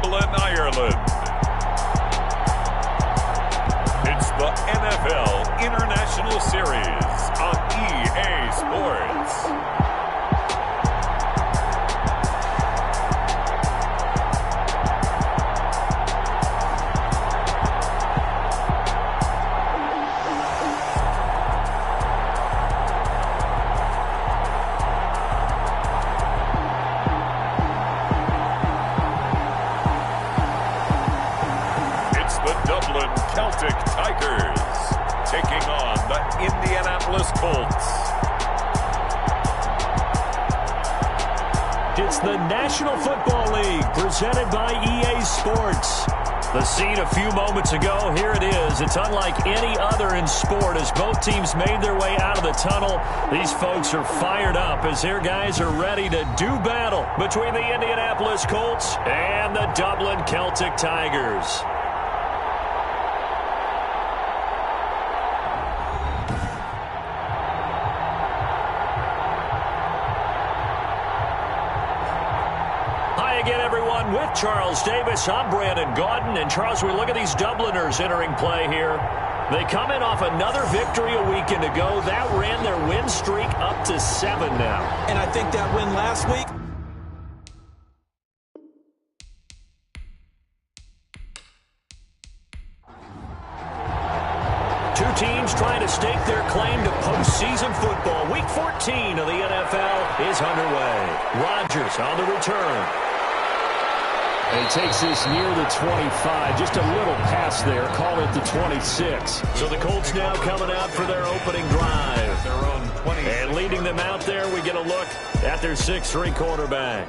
Dublin, Ireland. It's the NFL International Series on EA Sports. Celtic Tigers taking on the Indianapolis Colts. It's the National Football League presented by EA Sports. The scene a few moments ago, here it is. It's unlike any other in sport as both teams made their way out of the tunnel. These folks are fired up as their guys are ready to do battle between the Indianapolis Colts and the Dublin Celtic Tigers. With Charles Davis, I'm Brandon Gaudin. And Charles, we look at these Dubliners entering play here. They come in off another victory a weekend ago. That ran their win streak up to 7 now. And I think that win last week. Two teams trying to stake their claim to postseason football. Week 14 of the NFL is underway. Rodgers on the return. And he takes this near the 25. Just a little pass there. Call it the 26. So the Colts now coming out for their opening drive. Their own 20. And leading them out there, we get a look at their 6'3" quarterback.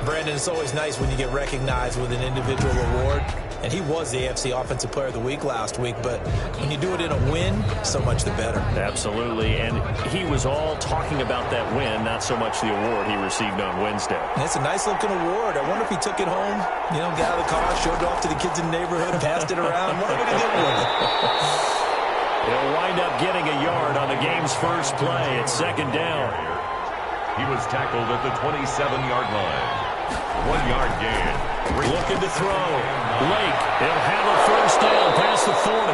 Brandon, it's always nice when you get recognized with an individual award. And he was the AFC Offensive Player of the Week last week. But when you do it in a win, so much the better. Absolutely. And he was all talking about that win, not so much the award he received on Wednesday. And it's a nice-looking award. I wonder if he took it home, got out of the car, showed it off to the kids in the neighborhood, passed it around. What are we going to do with it? He'll wind up getting a yard on the game's first play. It's second down. He was tackled at the 27-yard line. 1-yard gain. Looking to throw. Lake, he'll have a first down past the 40.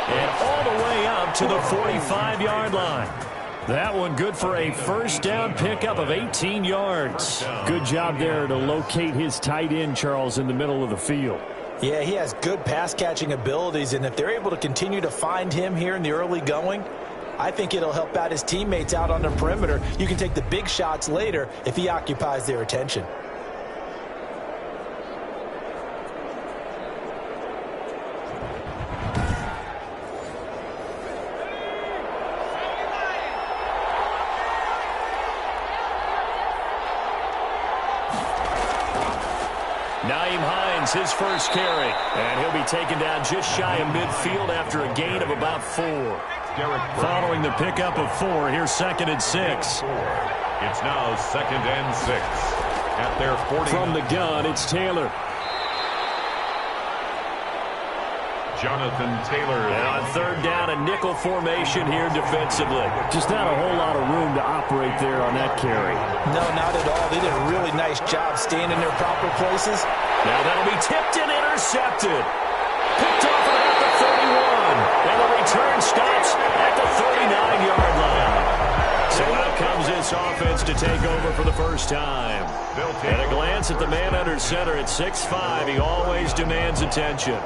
And all the way up to the 45-yard line. That one good for a first down pickup of 18 yards. Good job there to locate his tight end, Charles, in the middle of the field. Yeah, he has good pass-catching abilities, and if they're able to continue to find him here in the early going, I think it'll help out his teammates out on the perimeter. You can take the big shots later if he occupies their attention. His first carry, and he'll be taken down just shy of midfield after a gain of about 4. Following the pickup of 4, here's 2nd and 6. It's now 2nd and 6 at their 40. From the gun, it's Taylor. Jonathan Taylor. Now on third down, a nickel formation here defensively. Just not a whole lot of room to operate there on that carry. No, not at all. They did a really nice job staying in their proper places. Now that'll be tipped and intercepted. Picked off at the 31. And the return stops at the 39-yard line. So out comes this offense to take over for the first time. At a glance at the man under center at 6'5", he always demands attention.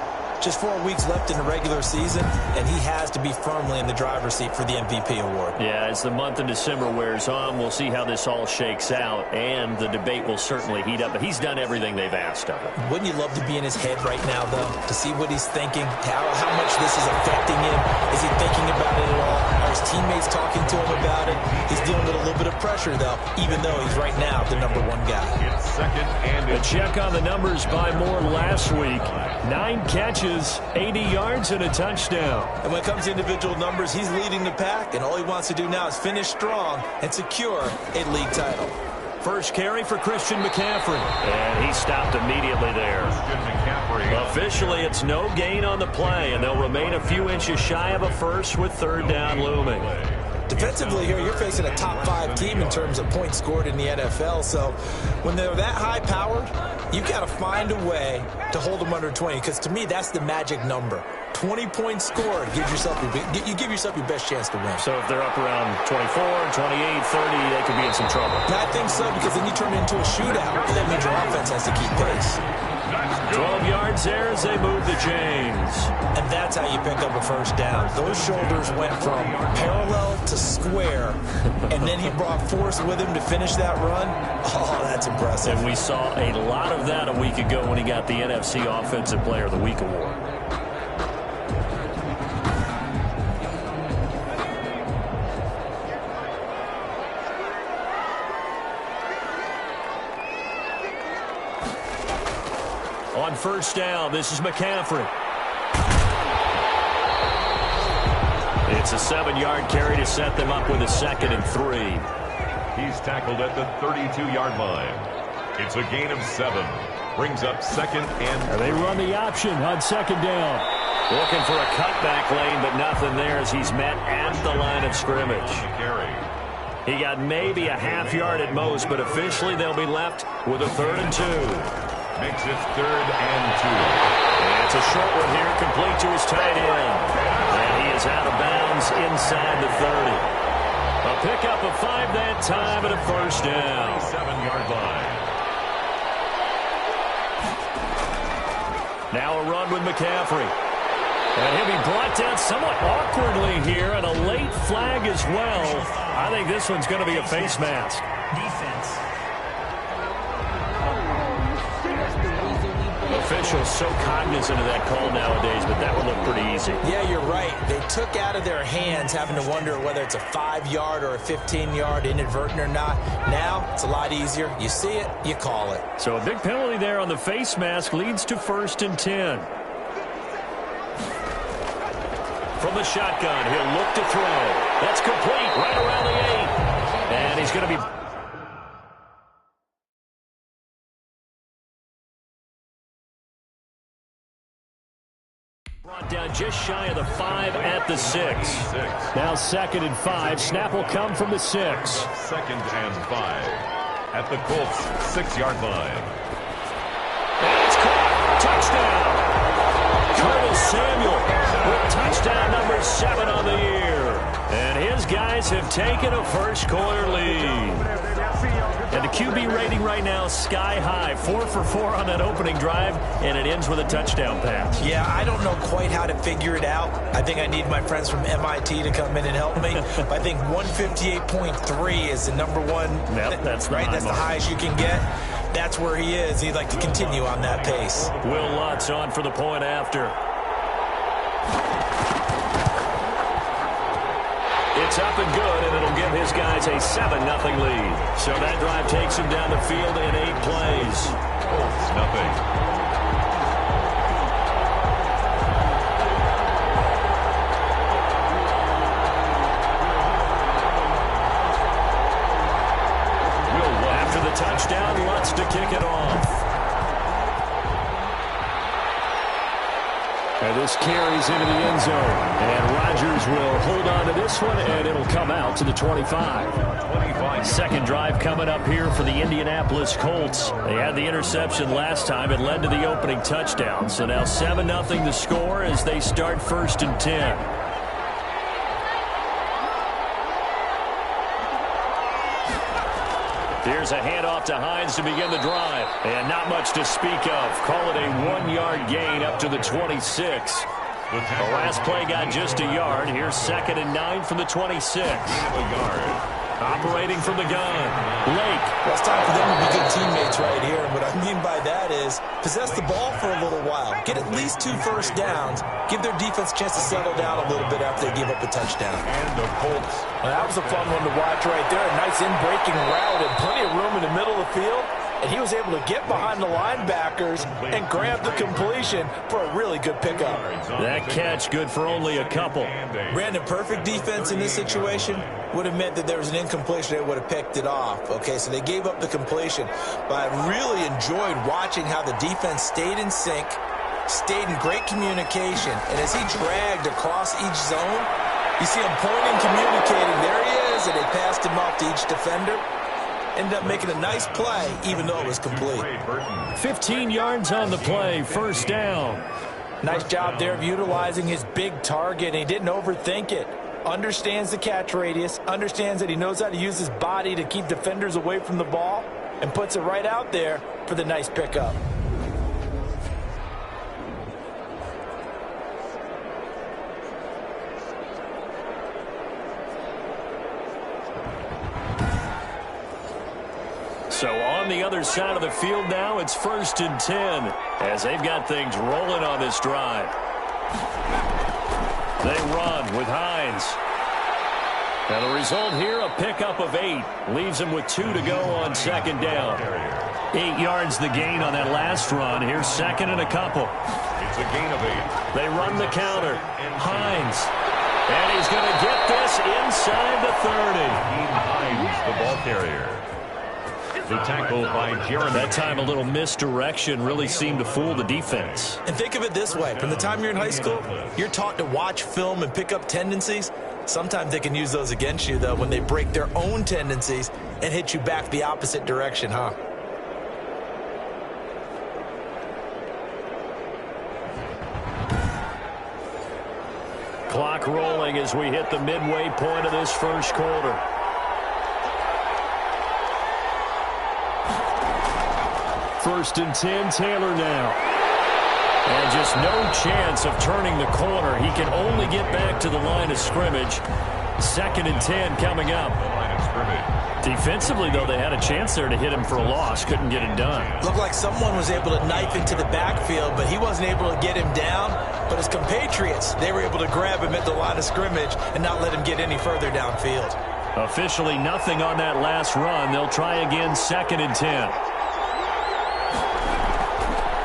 Just 4 weeks left in the regular season, and he has to be firmly in the driver's seat for the MVP award. Yeah, as the month of December wears on, we'll see how this all shakes out, and the debate will certainly heat up. But he's done everything they've asked of him. Wouldn't you love to be in his head right now, though, to see what he's thinking, how much this is affecting him? Is he thinking about it at all? Are his teammates talking to him about it? He's dealing with a little bit of pressure, though, even though he's right now the #1 guy. It's 2nd and a check on the numbers by Moore last week. 9 catches, 80 yards, and a touchdown. And when it comes to individual numbers, he's leading the pack, and all he wants to do now is finish strong and secure a league title. First carry for Christian McCaffrey. And he stopped immediately there. Officially, it's no gain on the play, and they'll remain a few inches shy of a first with third down looming. Defensively here, you're facing a top 5 team in terms of points scored in the NFL. So when they're that high-powered, you've got to find a way to hold them under 20, because to me, that's the magic number. 20 points scored, you give yourself your best chance to win. So if they're up around 24, 28, 30, they could be in some trouble. I think so, because then you turn it into a shootout, and that means your offense has to keep pace. 12 yards there as they move the chains. And that's how you pick up a first down. Those shoulders went from parallel to square, and then he brought force with him to finish that run. Oh, that's impressive. And we saw a lot of that a week ago when he got the NFC Offensive Player of the Week award. On first down, this is McCaffrey. It's a 7-yard carry to set them up with a 2nd and 3. He's tackled at the 32-yard line. It's a gain of 7. Brings up 2nd and they run the option on 2nd down. Looking for a cutback lane, but nothing there as he's met at the line of scrimmage. He got maybe a half yard at most, but officially they'll be left with a 3rd and 2. Makes it 3rd and 2. And it's a short one here, complete to his tight end. And he is out of bounds inside the 30. A pickup of 5 that time and a first down. 7-yard line. Now a run with McCaffrey. And he'll be brought down somewhat awkwardly here, and a late flag as well. I think this one's going to be a face mask. Defense. Officials so cognizant of that call nowadays, but that would look pretty easy. Yeah, you're right. They took out of their hands having to wonder whether it's a 5-yard or a 15-yard inadvertent or not. Now, it's a lot easier. You see it, you call it. So a big penalty there on the face mask leads to 1st and 10. From the shotgun, he'll look to throw. That's complete right around the 8. And he's going to be... brought down just shy of the 5 at the 6. Now 2nd and 5. Snap will come from the 6. 2nd and 5. At the Colts' 6-yard line. And it's caught. Touchdown. Curtis Samuel with touchdown number 7 on the year. And his guys have taken a first-quarter lead. And the QB rating right now, sky high. 4 for 4 on that opening drive, and it ends with a touchdown pass. Yeah, I don't know quite how to figure it out. I think I need my friends from MIT to come in and help me. But I think 158.3 is the number one. Yep, that's right. That's the highest you can get. That's where he is. He'd like to continue on that pace. Will Lutz on for the point after. It's up and good, and it'll give his guys a 7-0 lead. So that drive takes him down the field in 8 plays. Colts, nothing. After the touchdown, Lutz to kick it off. And this carries into the end zone. And Rodgers will hold on to this one, and it'll come out to the 25. Second drive coming up here for the Indianapolis Colts. They had the interception last time. It led to the opening touchdown. So now 7-0 the score as they start 1st and 10. Here's a handoff to Hines to begin the drive. And not much to speak of. Call it a 1-yard gain up to the 26. The last play got just a yard. Here's 2nd and 9 from the 26. Operating from the gun. Lake. Well, it's time for them to be good teammates right here. And what I mean by that is possess the ball for a little while. Get at least 2 first downs. Give their defense a chance to settle down a little bit after they give up a touchdown. And the Colts. Well, that was a fun one to watch right there. A nice in-breaking route and plenty of room in the middle of the field. And he was able to get behind the linebackers and grab the completion for a really good pickup. That catch good for only a couple. Brandon, perfect defense in this situation would have meant that there was an incompletion. They would have picked it off. Okay, so they gave up the completion. But I really enjoyed watching how the defense stayed in sync, stayed in great communication. And as he dragged across each zone, You see him pointing, communicating. There he is, and they passed him off to each defender. Ended up making a nice play, even though it was complete. 15 yards on the play, first down. Nice job there of utilizing his big target, and he didn't overthink it. Understands the catch radius, understands that he knows how to use his body to keep defenders away from the ball, and puts it right out there for the nice pickup. So on the other side of the field now, it's 1st and 10 as they've got things rolling on this drive. They run with Hines. And the result here, a pickup of 8. Leaves them with 2 to go on 2nd down. 8 yards the gain on that last run. Here's 2nd and a couple. It's a gain of 8. They run the counter. Hines. And he's going to get this inside the 30. Hines, the ball carrier. The tackle by Jeremy. That time a little misdirection really seemed to fool the defense. And think of it this way. From the time you're in high school, you're taught to watch film and pick up tendencies. Sometimes they can use those against you, though, when they break their own tendencies and hit you back the opposite direction, huh? Clock rolling as we hit the midway point of this first quarter. First and 10, Taylor now. And just no chance of turning the corner. He can only get back to the line of scrimmage. 2nd and 10 coming up. Line of scrimmage. Defensively, though, they had a chance there to hit him for a loss. Couldn't get it done. Looked like someone was able to knife into the backfield, but he wasn't able to get him down. But his compatriots, they were able to grab him at the line of scrimmage and not let him get any further downfield. Officially nothing on that last run. They'll try again, 2nd and 10.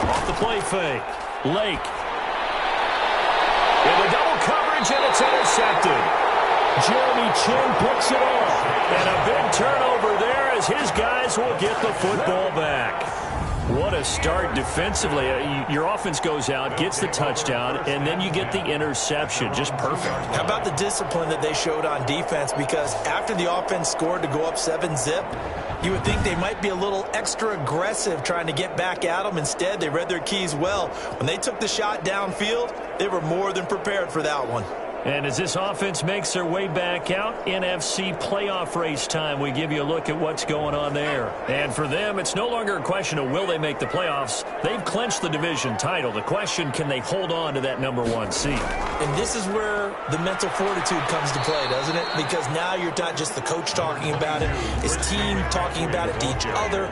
Off the play fake. Lake. In the double coverage, and it's intercepted. Jeremy Chin picks it off. And a big turnover there as his guys will get the football back. What a start defensively. Your offense goes out, gets the touchdown, and then you get the interception. Just perfect. How about the discipline that they showed on defense? Because after the offense scored to go up 7-zip, you would think they might be a little extra aggressive trying to get back at them. Instead, they read their keys well. When they took the shot downfield, they were more than prepared for that one. And as this offense makes their way back out, NFC playoff race time, we give you a look at what's going on there. And for them, it's no longer a question of will they make the playoffs. They've clinched the division title. The question, can they hold on to that #1 seed? And this is where the mental fortitude comes to play, doesn't it? Because now you're not just the coach talking about it, his team talking about it to each other,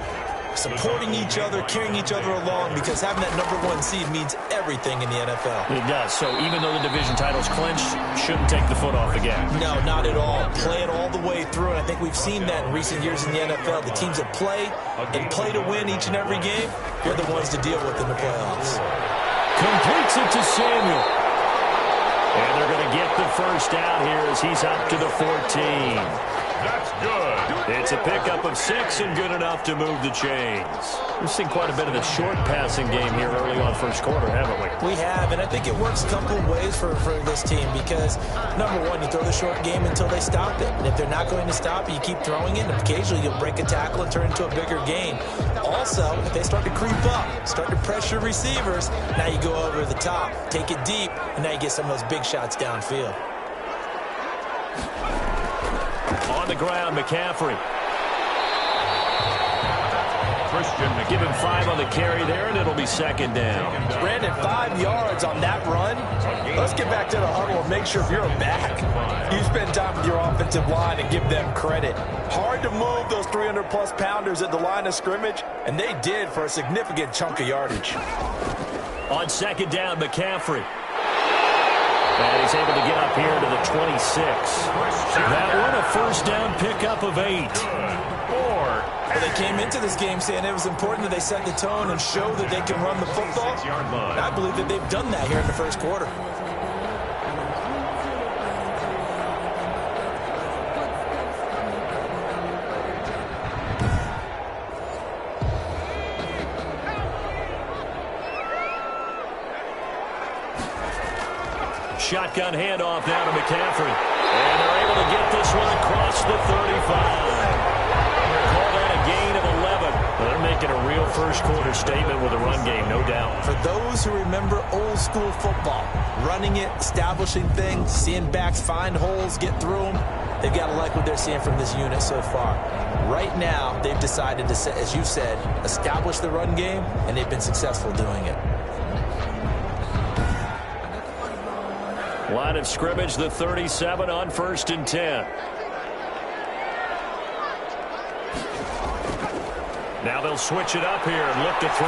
supporting each other, carrying each other along, because having that #1 seed means everything in the NFL. It does. So even though the division title's clinched, shouldn't take the foot off the gas. No, not at all. Play it all the way through, and I think we've seen that in recent years in the NFL. The teams that play and play to win each and every game, they're the ones to deal with in the playoffs. Completes it to Samuel. And they're going to get the first out here as he's up to the 14. That's good. It's a pickup of 6 and good enough to move the chains. We've seen quite a bit of the short passing game here early on first quarter, haven't we? We have, and I think it works a couple of ways for this team because, #1, you throw the short game until they stop it. And if they're not going to stop it, you keep throwing it, and occasionally you'll break a tackle and turn it into a bigger gain. Also, if they start to creep up, start to pressure receivers, now you go over the top, take it deep, and now you get some of those big shots downfield. On the ground, McCaffrey. Christian McCaffrey. Give him 5 on the carry there, and it'll be 2nd down. Brandon, 5 yards on that run. Let's get back to the huddle and make sure if you're a back, you spend time with your offensive line and give them credit. Hard to move those 300-plus pounders at the line of scrimmage, and they did for a significant chunk of yardage. On 2nd down, McCaffrey. And he's able to get up here to the 26. That one, a first down pickup of 8. Well, they came into this game saying it was important that they set the tone and show that they can run the football. And I believe that they've done that here in the first quarter. Shotgun handoff now to McCaffrey. And they're able to get this one across the 35. Call that a gain of 11. Well, they're making a real first-quarter statement with a run game, no doubt. For those who remember old-school football, running it, establishing things, seeing backs find holes, get through them, they've got to like what they're seeing from this unit so far. Right now, they've decided to, as you said, establish the run game, and they've been successful doing it. Line of scrimmage, the 37 on 1st and 10. Now they'll switch it up here and look to throw.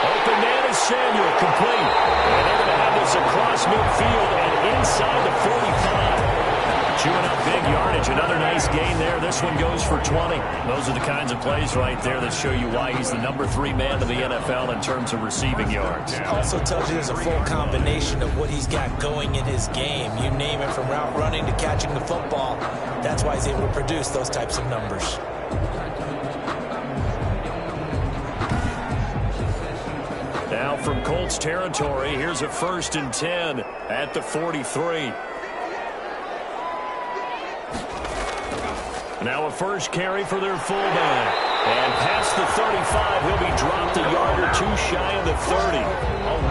Open man is Samuel, complete. And they're going to have this across midfield and inside the 45. Chewing up big yardage. Another nice gain there. This one goes for 20. Those are the kinds of plays right there that show you why he's the number 3 man in the NFL in terms of receiving yards. Also tells you there's a full combination of what he's got going in his game. You name it, from route running to catching the football. That's why he's able to produce those types of numbers. Now from Colts territory, here's a 1st and 10 at the 43. Now a first carry for their fullback. And past the 35, he'll be dropped a yard or two shy of the 30.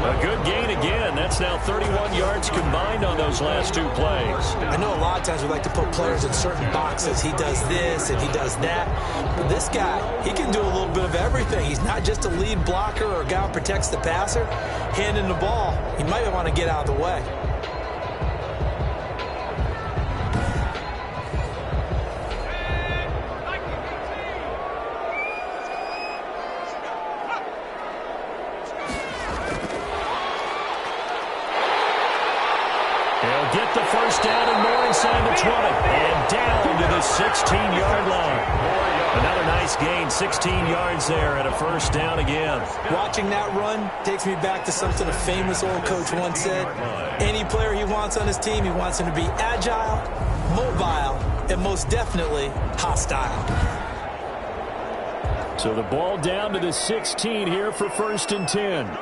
A good gain again. That's now 31 yards combined on those last 2 plays. I know a lot of times we like to put players in certain boxes. He does this and he does that. But this guy, he can do a little bit of everything. He's not just a lead blocker or a guy who protects the passer. Handing the ball, he might want to get out of the way. Get the first down and more inside the 20. And down to the 16-yard line. Another nice gain, 16 yards there and a first down again. Watching that run takes me back to something a famous old coach once said. Any player he wants on his team, he wants him to be agile, mobile, and most definitely hostile. So the ball down to the 16 here for 1st and 10.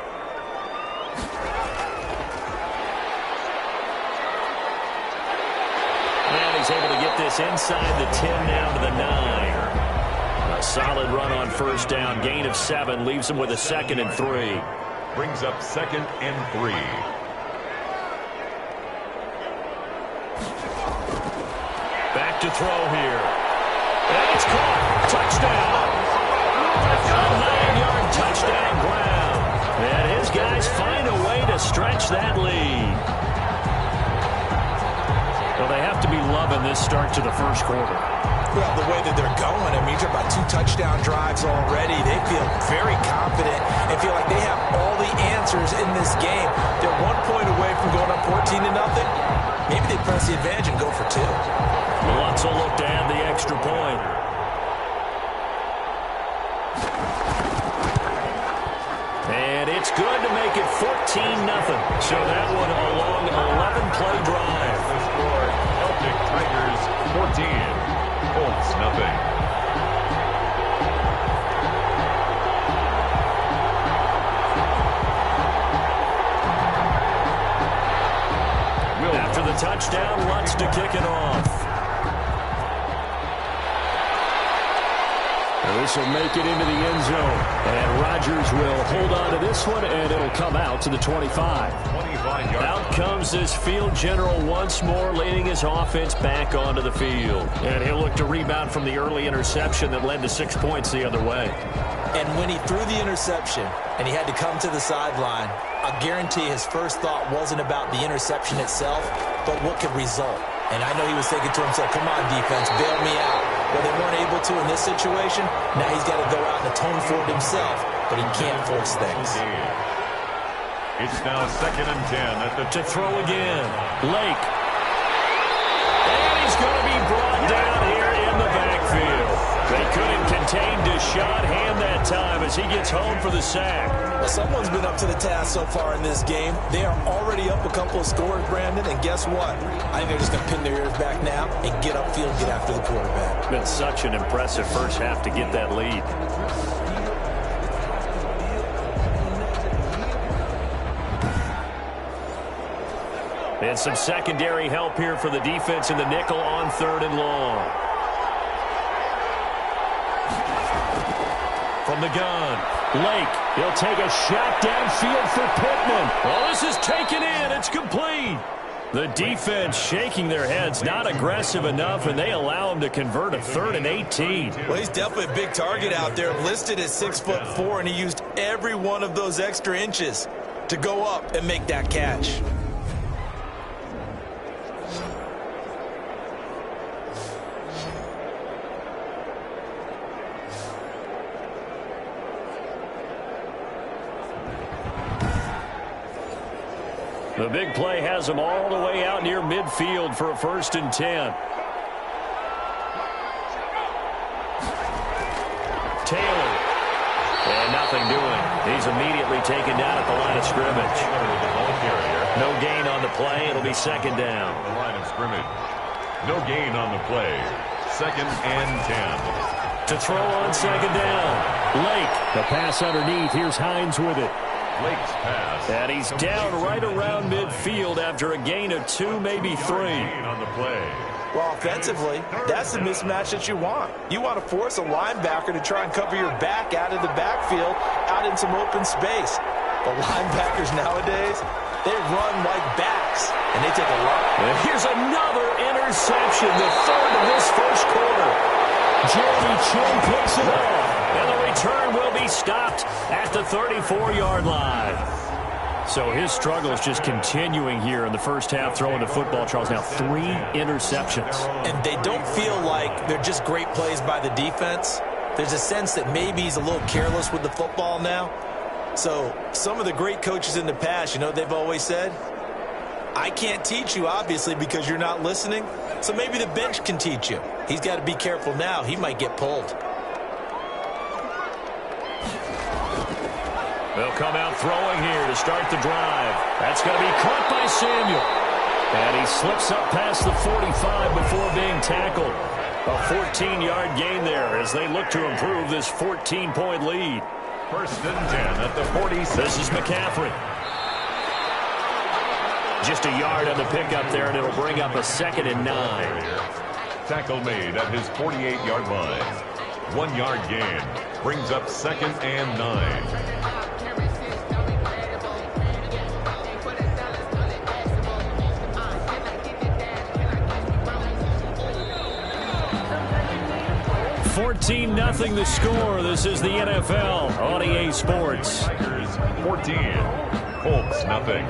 He's able to get this inside the 10 down to the 9. A solid run on first down. Gain of 7 leaves him with a 2nd and 3. Brings up 2nd and 3. Back to throw here. And it's caught. Touchdown. A 9-yard touchdown ground. And his guys find a way to stretch that lead. Well, they have to be loving this start to the first quarter. Well, the way that they're going, I mean, you're talking about 2 touchdown drives already. They feel very confident and feel like they have all the answers in this game. They're 1 point away from going up 14-0. Maybe they press the advantage and go for 2. Lutz will look to add the extra point. And it's good to make it 14-0. So that one a long 11-play drive. The score, Celtic Tigers 14, Colts nothing. After the touchdown, Lutz to kick it off. This will make it into the end zone. And Rodgers will hold on to this one, and it'll come out to the 25. Out comes this field general once more, leading his offense back onto the field. And he'll look to rebound from the early interception that led to 6 points the other way. And when he threw the interception and he had to come to the sideline, I guarantee his first thought wasn't about the interception itself, but what could result. And I know he was thinking to himself, come on, defense, bail me out. Well, they weren't able to in this situation. Now he's got to go out and atone for it himself, but he can't force things. It's now 2nd and 10 to throw again. Lake. And he's going to be brought down here in the backfield. They couldn't contain Deshaun Hand that time as he gets home for the sack. Well, someone's been up to the task so far in this game. They are already up a couple of scores, Brandon, and guess what? I think they're just going to pin their ears back now and get upfield, get after the quarterback. Been such an impressive first half to get that lead. And some secondary help here for the defense in the nickel on 3rd and long. From the gun, Lake. He'll take a shot downfield for Pittman. Well, this is taken in. It's complete. The defense shaking their heads, not aggressive enough, and they allow him to convert a 3rd and 18. Well, he's definitely a big target out there, listed at 6'4", and he used every one of those extra inches to go up and make that catch. The big play has him all the way out near midfield for a 1st and 10. Taylor. And nothing doing. He's immediately taken down at the line of scrimmage. No gain on the play. It'll be 2nd down. The line of scrimmage. No gain on the play. 2nd and 10. To throw on 2nd down. Lake. The pass underneath. Here's Hines with it. Lake's pass. And he's down right around midfield after a gain of 2, maybe 3. Gain on the play. Well, offensively, that's the mismatch that you want. You want to force a linebacker to try and cover your back out of the backfield, out in some open space. The linebackers nowadays, they run like backs, and they take a lot. And here's another interception, the 3rd of this 1st quarter. Jeremy Chin picks it up. And the return will be stopped at the 34-yard line. So his struggle is just continuing here in the first half, throwing the football, Charles. Now 3 interceptions. And they don't feel like they're just great plays by the defense. There's a sense that maybe he's a little careless with the football now. So some of the great coaches in the past, you know, they've always said, I can't teach you, obviously, because you're not listening. So maybe the bench can teach you. He's got to be careful now. He might get pulled. They'll come out throwing here to start the drive. That's going to be caught by Samuel. And he slips up past the 45 before being tackled. A 14-yard gain there as they look to improve this 14-point lead. 1st and 10 at the 46. This is McCaffrey. Just a yard on the pickup there, and it'll bring up a 2nd and 9. Tackle made at his 48-yard line. 1-yard gain. Brings up 2nd and 9. 14-0 the score. This is the NFL on EA Sports. Tigers 14. Colts nothing.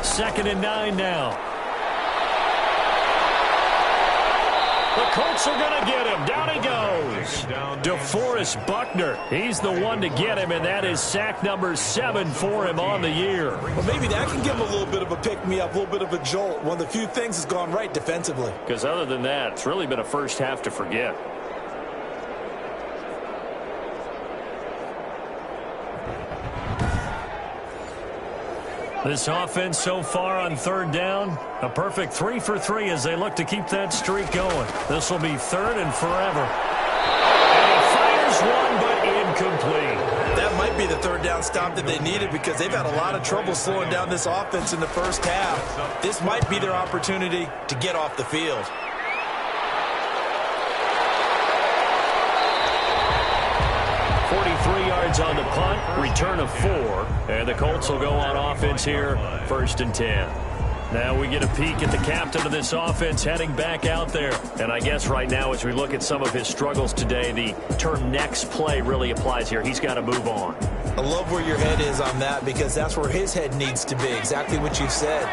Second and 9 now. The Colts are going to get him. Down he goes. DeForest Buckner. He's the one to get him, and that is sack number 7 for him on the year. Well, maybe that can give him a little bit of a pick-me-up, a little bit of a jolt. One of the few things that's gone right defensively. Because other than that, it's really been a first half to forget. This offense so far on 3rd down, a perfect 3 for 3 as they look to keep that streak going. This will be 3rd and forever. And he fires one, but incomplete. That might be the 3rd down stop that they needed because they've had a lot of trouble slowing down this offense in the first half. This might be their opportunity to get off the field. On the punt, return of 4, and the Colts will go on offense here, 1st and 10. Now we get a peek at the captain of this offense heading back out there. And I guess right now as we look at some of his struggles today, the term next play really applies here. He's got to move on. I love where your head is on that because that's where his head needs to be, exactly what you said.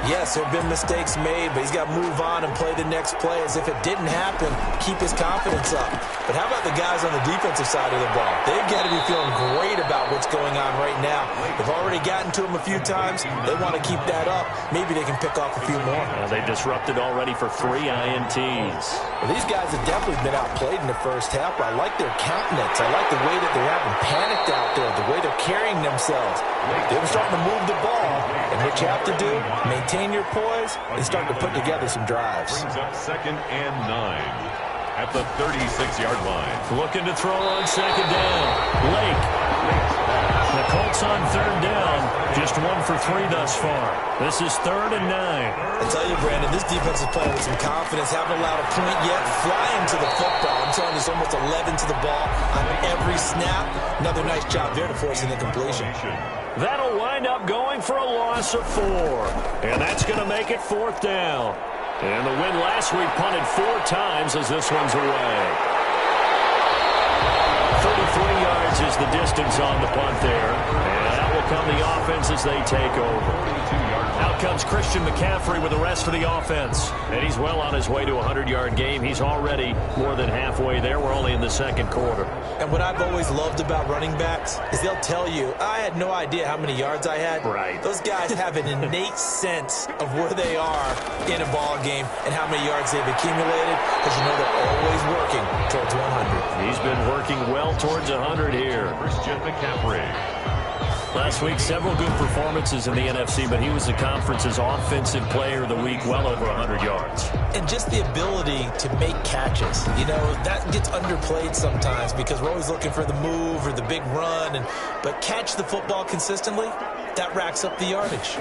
Yes, there have been mistakes made, but he's got to move on and play the next play as if it didn't happen, keep his confidence up. But how about the guys on the defensive side of the ball? They've got to be feeling great about what's going on right now. They've already gotten to him a few times. They want to keep that up. Maybe they can pick off a few more. They've disrupted already for 3 INTs. Well, these guys have definitely been outplayed in the first half, but I like their countenance. I like the way that they're having panicked out there, the way they're carrying themselves. They're starting to move the ball, and what you have to do, maintain your poise and start to put together some drives. Brings up 2nd and 9. at the 36-yard line. Looking to throw on second down. Lake. The Colts on third down. Just 1 for 3 thus far. This is 3rd and 9. I tell you, Brandon, this defense is playing with some confidence. Haven't allowed a point yet. Flying to the football. I'm telling you, it's almost 11 to the ball on every snap. Another nice job there to force an incompletion. That'll wind up going for a loss of 4. And that's going to make it 4th down. And the win last week punted 4 times as this one's away. 33 yards is the distance on the punt there. And that will come the offense as they take over. Out comes Christian McCaffrey with the rest of the offense. And he's well on his way to a 100-yard game. He's already more than halfway there. We're only in the second quarter. And what I've always loved about running backs is they'll tell you, I had no idea how many yards I had. Right. Those guys have an innate sense of where they are in a ball game and how many yards they've accumulated, because you know they're always working towards 100. He's been working well towards 100 here. Christian McCaffrey. Last week, several good performances in the NFC, but he was the conference's offensive player of the week, well over 100 yards. And just the ability to make catches. You know, that gets underplayed sometimes because we're always looking for the move or the big run. But catch the football consistently, that racks up the yardage.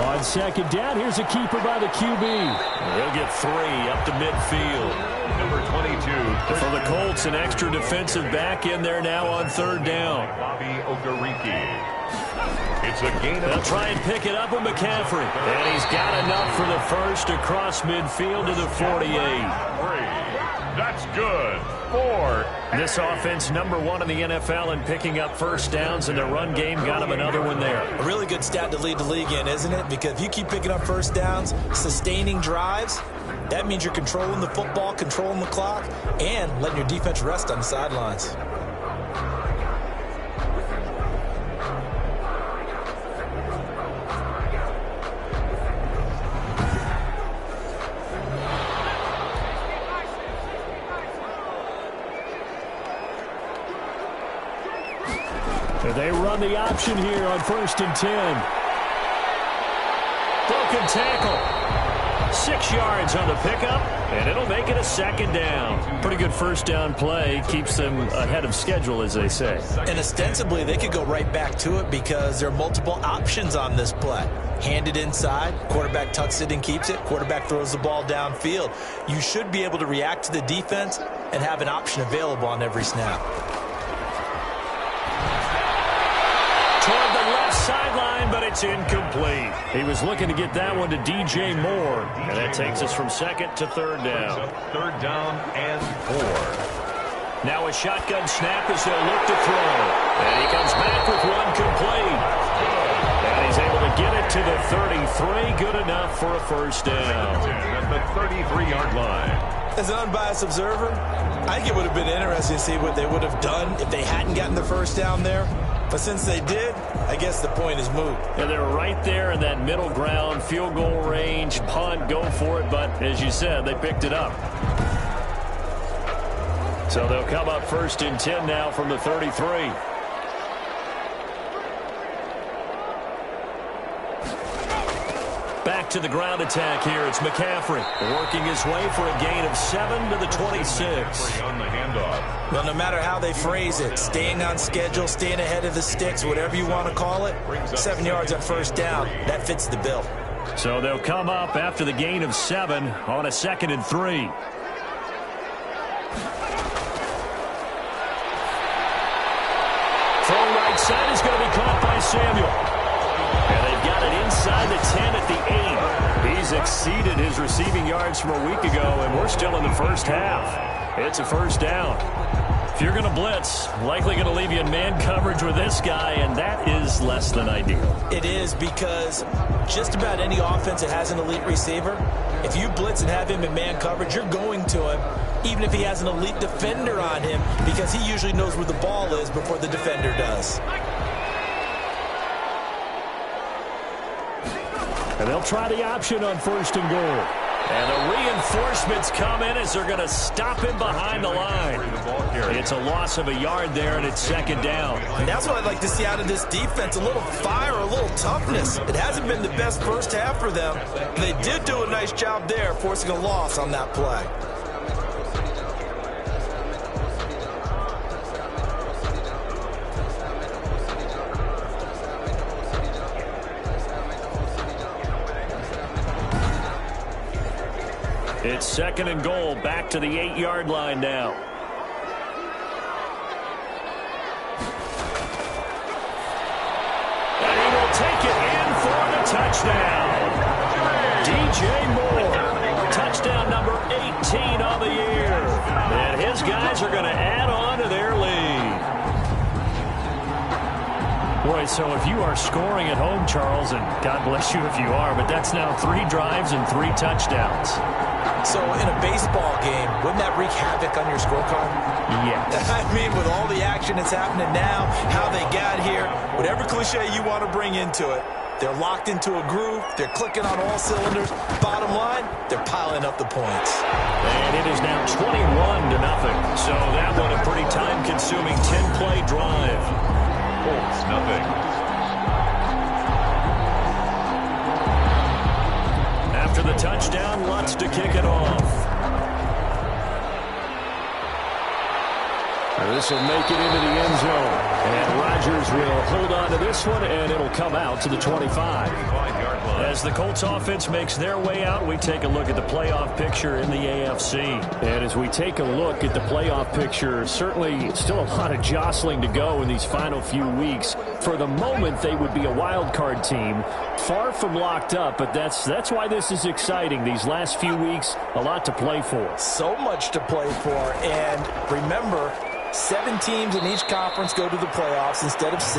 On second down, here's a keeper by the QB. He'll get 3 up to midfield. Number 22. For the Colts, an extra defensive back in there now on third down. Bobby Okereke. It's a gain of... They'll try and pick it up with McCaffrey. And he's got enough for the first across midfield to the 48. 3. That's good. 4. This offense number 1 in the NFL in picking up first downs, and the run game got him another one there. A really good stat to lead the league in, isn't it? Because if you keep picking up first downs, sustaining drives, that means you're controlling the football, controlling the clock, and letting your defense rest on the sidelines. They run the option here on 1st and 10. Broken tackle. 6 yards on the pickup, and it'll make it a second down. Pretty good first down play. Keeps them ahead of schedule, as they say. And ostensibly, they could go right back to it because there are multiple options on this play. Hand it inside, quarterback tucks it and keeps it, quarterback throws the ball downfield. You should be able to react to the defense and have an option available on every snap. Toward the left sideline, but it's incomplete. He was looking to get that one to DJ Moore, and that takes us from second to third down. 3rd down and 4. Now a shotgun snap as they'll look to throw. And he comes back with one complete. And he's able to get it to the 33. Good enough for a first down. At the 33-yard line. As an unbiased observer, I think it would have been interesting to see what they would have done if they hadn't gotten the first down there. But since they did, I guess the point is moot. And they're right there in that middle ground, field goal range, punt, go for it. But as you said, they picked it up. So they'll come up 1st and 10 now from the 33. Back to the ground attack here. It's McCaffrey working his way for a gain of 7 to the 26. On the handoff. Well, no matter how they phrase it, staying on schedule, staying ahead of the sticks, whatever you want to call it, 7 yards on first down, that fits the bill. So they'll come up after the gain of 7 on a 2nd and 3. Throw right side is going to be caught by Samuel. And they've got it inside the 10 at the 8. He's exceeded his receiving yards from a week ago, and we're still in the first half. It's a first down. If you're going to blitz, likely going to leave you in man coverage with this guy, and that is less than ideal. It is, because just about any offense that has an elite receiver, if you blitz and have him in man coverage, you're going to him, even if he has an elite defender on him, because he usually knows where the ball is before the defender does. And they'll try the option on 1st and goal. And the reinforcements come in as they're going to stop him behind the line. It's a loss of a yard there, and it's 2nd down. And that's what I'd like to see out of this defense, a little fire, a little toughness. It hasn't been the best first half for them. They did do a nice job there, forcing a loss on that play. It's second and goal, back to the 8-yard line now. And he will take it in for the touchdown. DJ Moore, touchdown number 18 on the year. And his guys are going to add on to their lead. Boy, so if you are scoring at home, Charles, and God bless you if you are, but that's now 3 drives and 3 touchdowns. So in a baseball game, wouldn't that wreak havoc on your scorecard? Yes. I mean, with all the action that's happening now, how they got here, whatever cliche you want to bring into it, they're locked into a groove, they're clicking on all cylinders. Bottom line, they're piling up the points. And it is now 21-0. So that one a pretty time-consuming 10-play drive. Colts, nothing. After the touchdown, Lutz to kick it off. This will make it into the end zone. And Rodgers will hold on to this one, and it'll come out to the 25. As the Colts offense makes their way out, we take a look at the playoff picture in the AFC. And as we take a look at the playoff picture, certainly still a lot of jostling to go in these final few weeks. For the moment, they would be a wild card team, far from locked up, but that's why this is exciting. These last few weeks, a lot to play for. So much to play for, and remember, 7 teams in each conference go to the playoffs instead of 6.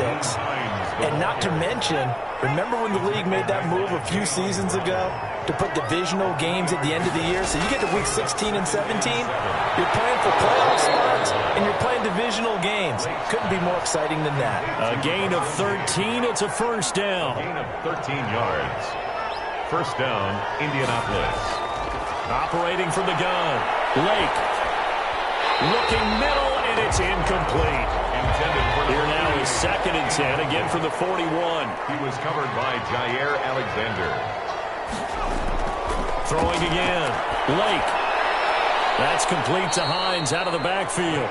And not to mention, remember when the league made that move a few seasons ago to put divisional games at the end of the year? So you get to week 16 and 17, you're playing for playoff spots, and you're playing divisional games. Couldn't be more exciting than that. A gain of 13, it's a first down. Gain of 13 yards. First down, Indianapolis. Operating from the gun, Lake. Looking middle, and it's incomplete. Here now is 2nd and 10, again from the 41. He was covered by Jair Alexander. Throwing again, Lake. That's complete to Hines out of the backfield.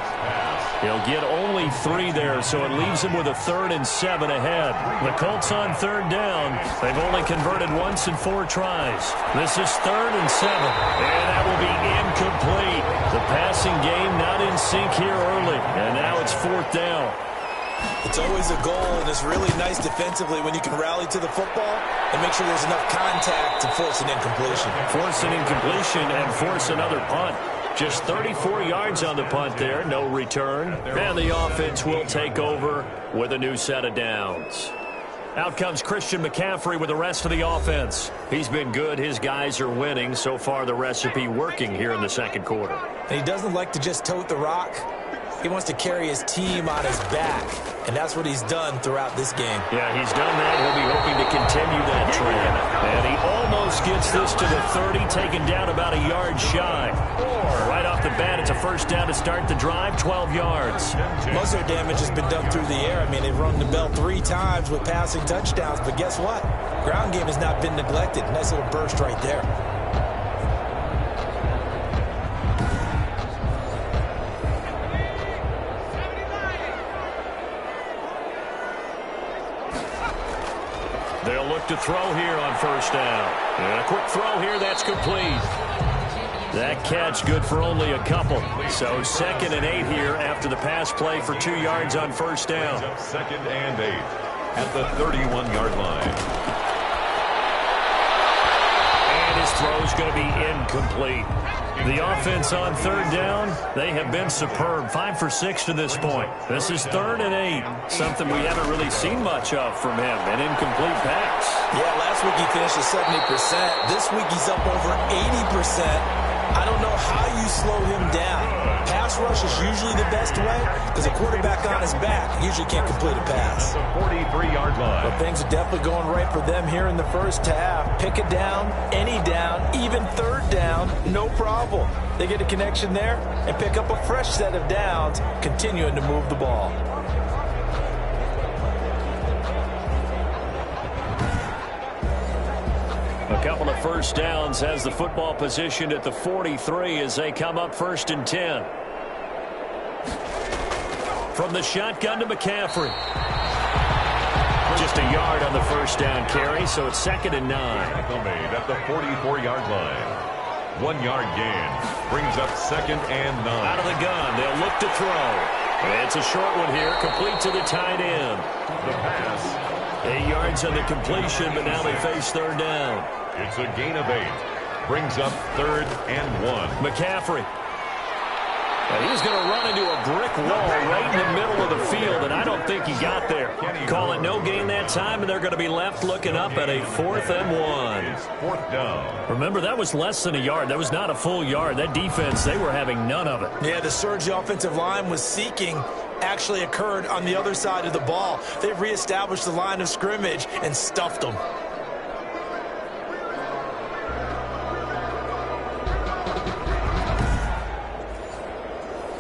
He'll get only 3 there, so it leaves him with a 3rd and 7 ahead. The Colts on 3rd down. They've only converted once in 4 tries. This is 3rd and 7, and that will be incomplete. The passing game not in sync here early, and now it's 4th down. It's always a goal, and it's really nice defensively when you can rally to the football and make sure there's enough contact to force an incompletion. Force an incompletion and force another punt. Just 34 yards on the punt there, no return. And the offense will take over with a new set of downs. Out comes Christian McCaffrey with the rest of the offense. He's been good. His guys are winning. So far, the recipe working here in the second quarter. And he doesn't like to just tote the rock. He wants to carry his team on his back, and that's what he's done throughout this game. Yeah, he's done that. He'll be hoping to continue that trend. And he almost gets this to the 30, taken down about a yard shy. Right off the bat, it's a first down to start the drive, 12 yards. Most of their damage has been done through the air. I mean, they've rung the bell 3 times with passing touchdowns, but guess what? Ground game has not been neglected. Nice little burst right there. They'll look to throw here on first down. And a quick throw here, that's complete. That catch good for only a couple. So 2nd and 8 here after the pass play for 2 yards on first down. 2nd and 8 at the 31-yard line. And his throw is going to be incomplete. The offense on 3rd down, they have been superb. 5 for 6 to this point. This is 3rd and 8. Something we haven't really seen much of from him. An incomplete pass. Yeah, last week he finished at 70%. This week he's up over 80%. I don't know how you slow him down. Pass rush is usually the best way because a quarterback on his back usually can't complete a pass. The 43-yard line. But things are definitely going right for them here in the first half. Pick a down, any down, even 3rd down, no problem. They get a connection there and pick up a fresh set of downs, continuing to move the ball. A couple of first downs has the football positioned at the 43 as they come up 1st and 10. From the shotgun to McCaffrey. Just a yard on the first down carry, so it's 2nd and 9. Tackle made at the 44-yard line. 1 yard gain. Brings up 2nd and 9. Out of the gun. They'll look to throw. It's a short one here, complete to the tight end. The pass. 8 yards on the completion, but now they face 3rd down. It's a gain of 8. Brings up 3rd and 1. McCaffrey. And he's going to run into a brick wall right in the middle of the field, and I don't think he got there. Call it no gain that time, and they're going to be left looking up at a 4th and 1. It's 4th down. Remember, that was less than a yard. That was not a full yard. That defense, they were having none of it. Yeah, the surge the offensive line was seeking actually occurred on the other side of the ball. They've reestablished the line of scrimmage and stuffed them.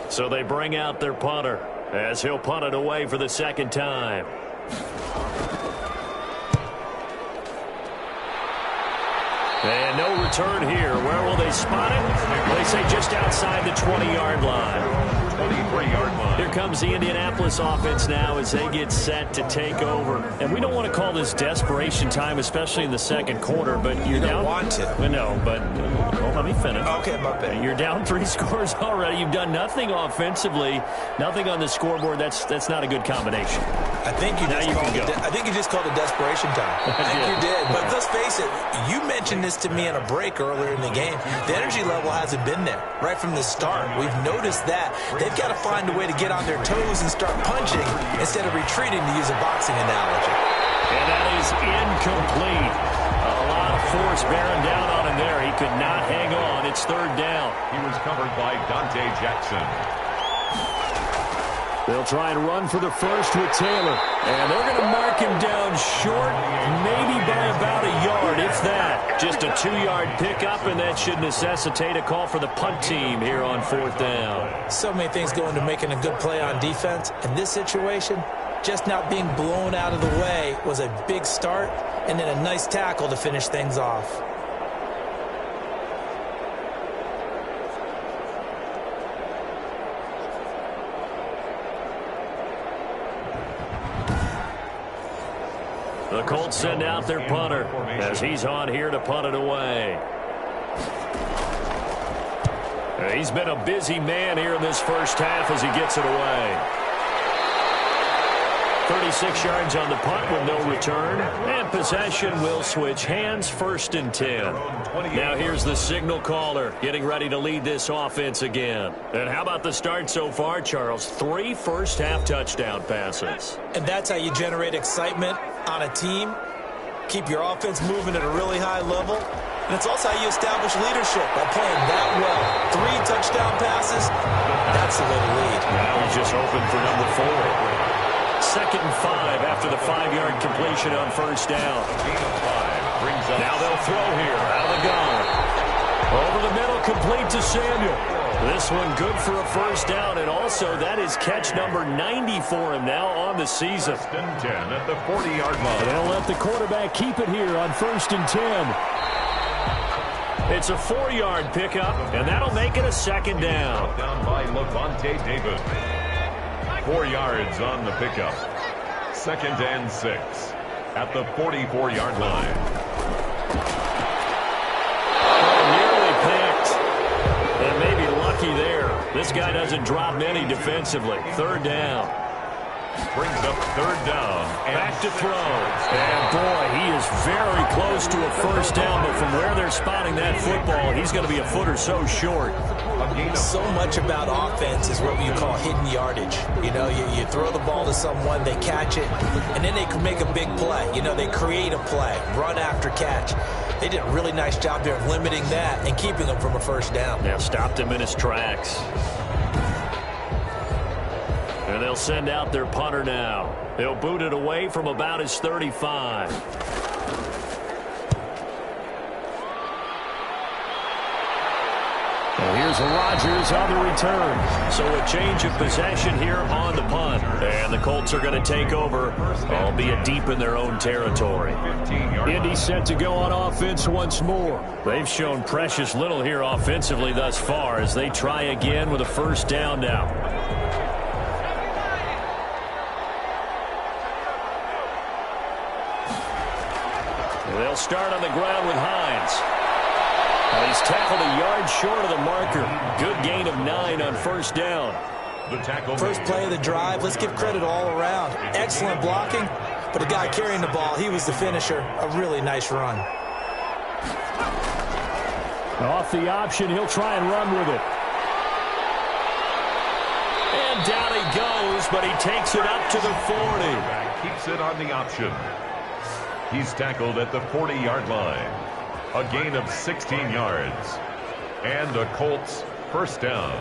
So they bring out their punter as he'll punt it away for the 2nd time. And no return here. Where will they spot it? They say just outside the 20-yard line. 23-yard line. Here comes the Indianapolis offense now as they get set to take over. And we don't want to call this desperation time, especially in the 2nd quarter, but you're down. You don't want to. No, but let me finish. Okay, my bad. You're down 3 scores already. You've done nothing offensively, nothing on the scoreboard. That's not a good combination. I think you just called it desperation time. I think you did. But let's face it, you mentioned this to me in a break earlier in the game. The energy level hasn't been there right from the start. We've noticed that. They've got to find a way to get on their toes and start punching instead of retreating, to use a boxing analogy. And that is incomplete. A lot of force bearing down on him there. He could not hang on. It's 3rd down. He was covered by Dante Jackson. They'll try and run for the first with Taylor. And they're going to mark him down short, maybe by about a yard, if that. Just a 2-yard pickup, and that should necessitate a call for the punt team here on 4th down. So many things go into making a good play on defense. In this situation, just not being blown out of the way was a big start, and then a nice tackle to finish things off. The Colts send out their punter as he's on here to punt it away. He's been a busy man here in this first half as he gets it away. 36 yards on the punt with no return. And possession will switch hands, 1st and 10. Now here's the signal caller getting ready to lead this offense again. And how about the start so far, Charles? 3 first-half touchdown passes. And that's how you generate excitement on a team. Keep your offense moving at a really high level. And it's also how you establish leadership by playing that well. 3 touchdown passes, that's the way to lead. Now he's just hoping for number 4. 2nd and 5 after the 5-yard completion on 1st down. Now they'll throw here out of the gun. Over the middle, complete to Samuel. This one good for a 1st down, and also that is catch number 90 for him now on the season. 1st and 10 at the 40-yard line. They'll let the quarterback keep it here on 1st and 10. It's a 4-yard pickup, and that'll make it a 2nd down. Down by Levante David. 4 yards on the pickup. 2nd and 6 at the 44-yard line. Nearly picked. And maybe lucky there. This guy doesn't drop many defensively. 3rd down. Brings up 3rd down. Back to throw. And boy, he is very close to a 1st down, but from where they're spotting that football, he's going to be a foot or so short. So much about offense is what you call hidden yardage. You know, you throw the ball to someone, they catch it, and then they can make a big play. You know, they create a play, run after catch. They did a really nice job there of limiting that and keeping him from a 1st down. Now stopped him in his tracks. And they'll send out their punter now. They'll boot it away from about his 35. And here's Rodgers on the return. So a change of possession here on the punt. And the Colts are going to take over, albeit deep in their own territory. Indy set to go on offense once more. They've shown precious little here offensively thus far as they try again with a 1st down now. They'll start on the ground with Hines. He's tackled a yard short of the marker. Good gain of 9 on first down. The tackle. First play of the drive, let's give credit all around. Excellent blocking, but the guy carrying the ball, he was the finisher. A really nice run. Off the option, he'll try and run with it. And down he goes, but he takes it up to the 40. Keeps it on the option. He's tackled at the 40-yard line. A gain of 16 yards. And a Colts first down.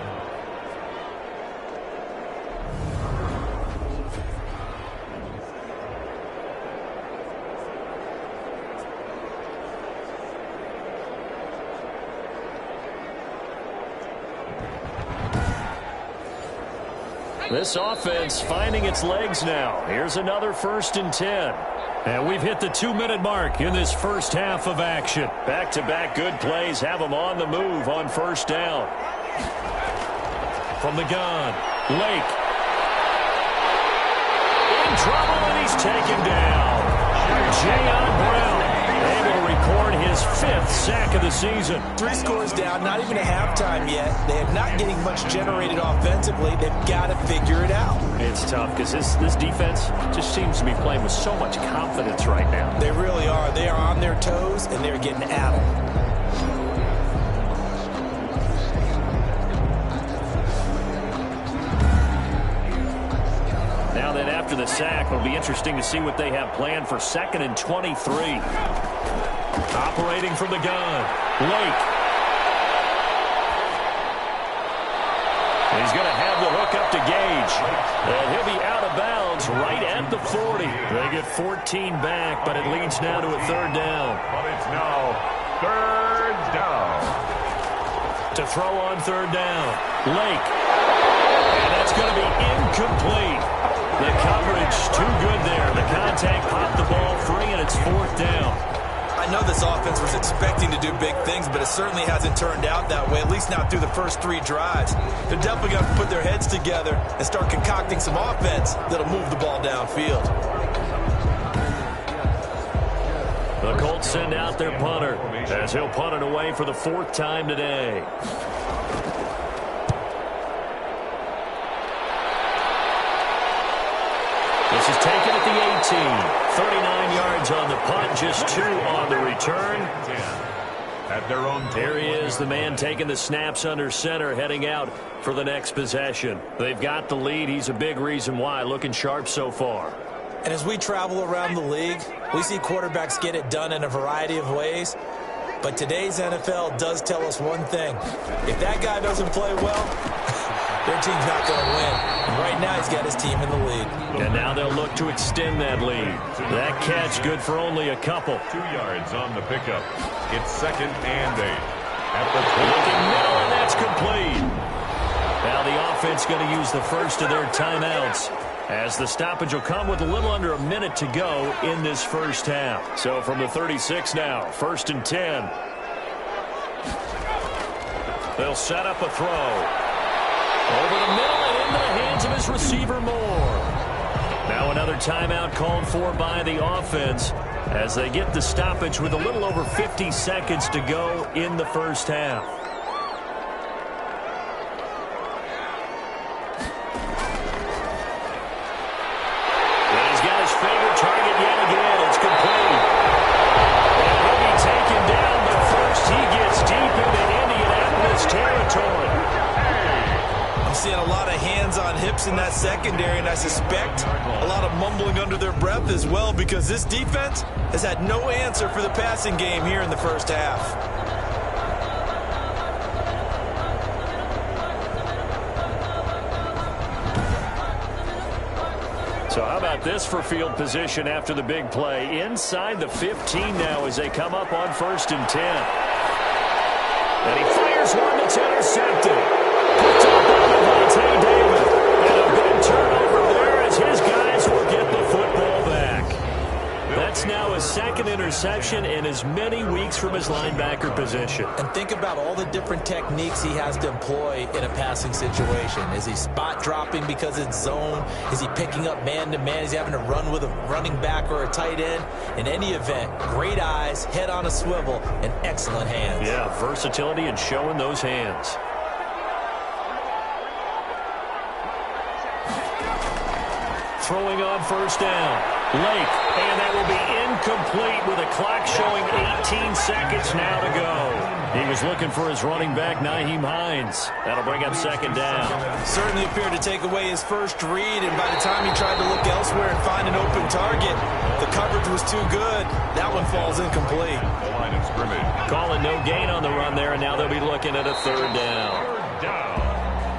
This offense finding its legs now. Here's another 1st and 10. And we've hit the 2-minute mark in this first half of action. Back-to-back good plays have them on the move on first down. From the gun, Lake. In trouble, and he's taken down. Jayon Brown able to record his 5th sack of the season. 3 scores down, not even at halftime yet. They are not getting much generated offensively. They've got to figure it out. It's tough because this defense just seems to be playing with so much confidence right now. They really are. They are on their toes, and they're getting at them. Now then, after the sack, it'll be interesting to see what they have planned for 2nd and 23. Operating from the gun, Lake. He's going to have the hook up to Gage. And he'll be out of bounds right at the 40. They get 14 back, but it leads now to a 3rd down. But it's now 3rd down. To throw on 3rd down, Lake. And that's going to be incomplete. The coverage too good there. The contact popped the ball free, and it's 4th down. I know this offense was expecting to do big things, but it certainly hasn't turned out that way, at least not through the first 3 drives. They're definitely going to put their heads together and start concocting some offense that'll move the ball downfield. The Colts send out their punter as he'll punt it away for the 4th time today. This is taken at the 18. 39 yards on the punt, just 2 on the return. At their own. There he is, the man taking the snaps under center, heading out for the next possession. They've got the lead. He's a big reason why, looking sharp so far. And as we travel around the league, we see quarterbacks get it done in a variety of ways. But today's NFL does tell us one thing. If that guy doesn't play well, their team's not going to win. And right now, he's got his team in the lead. And now they'll look to extend that lead. That catch good for only a couple. 2 yards on the pickup. It's 2nd and 8. At the looking middle, and that's complete. Now the offense going to use the first of their timeouts, as the stoppage will come with a little under a minute to go in this first half. So from the 36 now, 1st and 10. They'll set up a throw. Over the middle and into the hands of his receiver Moore. Now another timeout called for by the offense as they get the stoppage with a little over 50 seconds to go in the first half. And he's got his favorite target yet again. It's complete. And he'll be taken down, but first he gets deep into Indianapolis territory. Seeing a lot of hands on hips in that secondary, and I suspect a lot of mumbling under their breath as well, because this defense has had no answer for the passing game here in the first half. So how about this for field position after the big play? Inside the 15 now as they come up on 1st and 10. And he fires one that's intercepted. Picked up by Devontae Davis. And a big turnover there as his guys will get the football back. That's now a 2nd interception. interception in as many weeks from his linebacker position. And think about all the different techniques he has to employ in a passing situation. Is he spot dropping because it's zone? Is he picking up man-to-man? Is he having to run with a running back or a tight end? In any event, great eyes, head on a swivel, and excellent hands. Yeah, versatility and showing those hands. Throwing on first down. Lake, and that will be incomplete with a clock showing 18 seconds now to go. He was looking for his running back, Nyheim Hines. That'll bring up second down. Certainly appeared to take away his first read, and by the time he tried to look elsewhere and find an open target, the coverage was too good. That one falls incomplete. The line of scrimmage. Calling no gain on the run there, and now they'll be looking at a third down. Third down.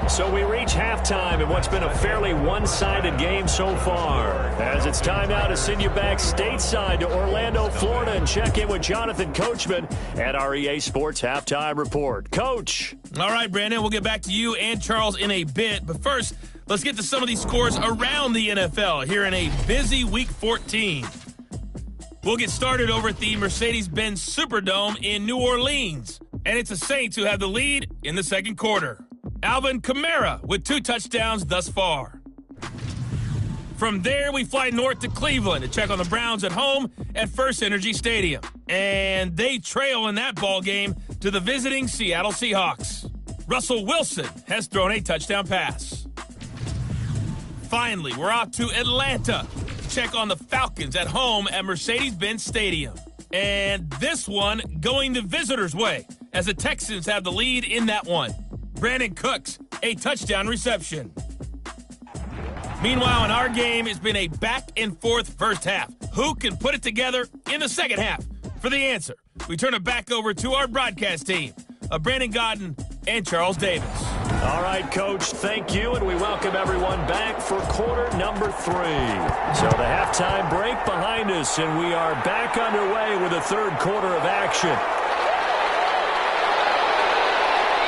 So we reach halftime in what's been a fairly one-sided game so far. As it's time now to send you back stateside to Orlando, Florida, and check in with Jonathan Coachman at our EA Sports Halftime Report. Coach. All right, Brandon, we'll get back to you and Charles in a bit. But first, let's get to some of these scores around the NFL here in a busy Week 14. We'll get started over at the Mercedes-Benz Superdome in New Orleans. And it's the Saints who have the lead in the second quarter. Alvin Kamara with 2 touchdowns thus far. From there, we fly north to Cleveland to check on the Browns at home at First Energy Stadium. And they trail in that ball game to the visiting Seattle Seahawks. Russell Wilson has thrown a touchdown pass. Finally, we're off to Atlanta to check on the Falcons at home at Mercedes-Benz Stadium. And this one going the visitors' way as the Texans have the lead in that one. Brandon Cooks, a touchdown reception. Meanwhile, in our game, it's been a back-and-forth first half. Who can put it together in the second half? For the answer, we turn it back over to our broadcast team of Brandon Godden and Charles Davis. All right, Coach, thank you, and we welcome everyone back for quarter number 3. So the halftime break behind us, and we are back underway with the third quarter of action.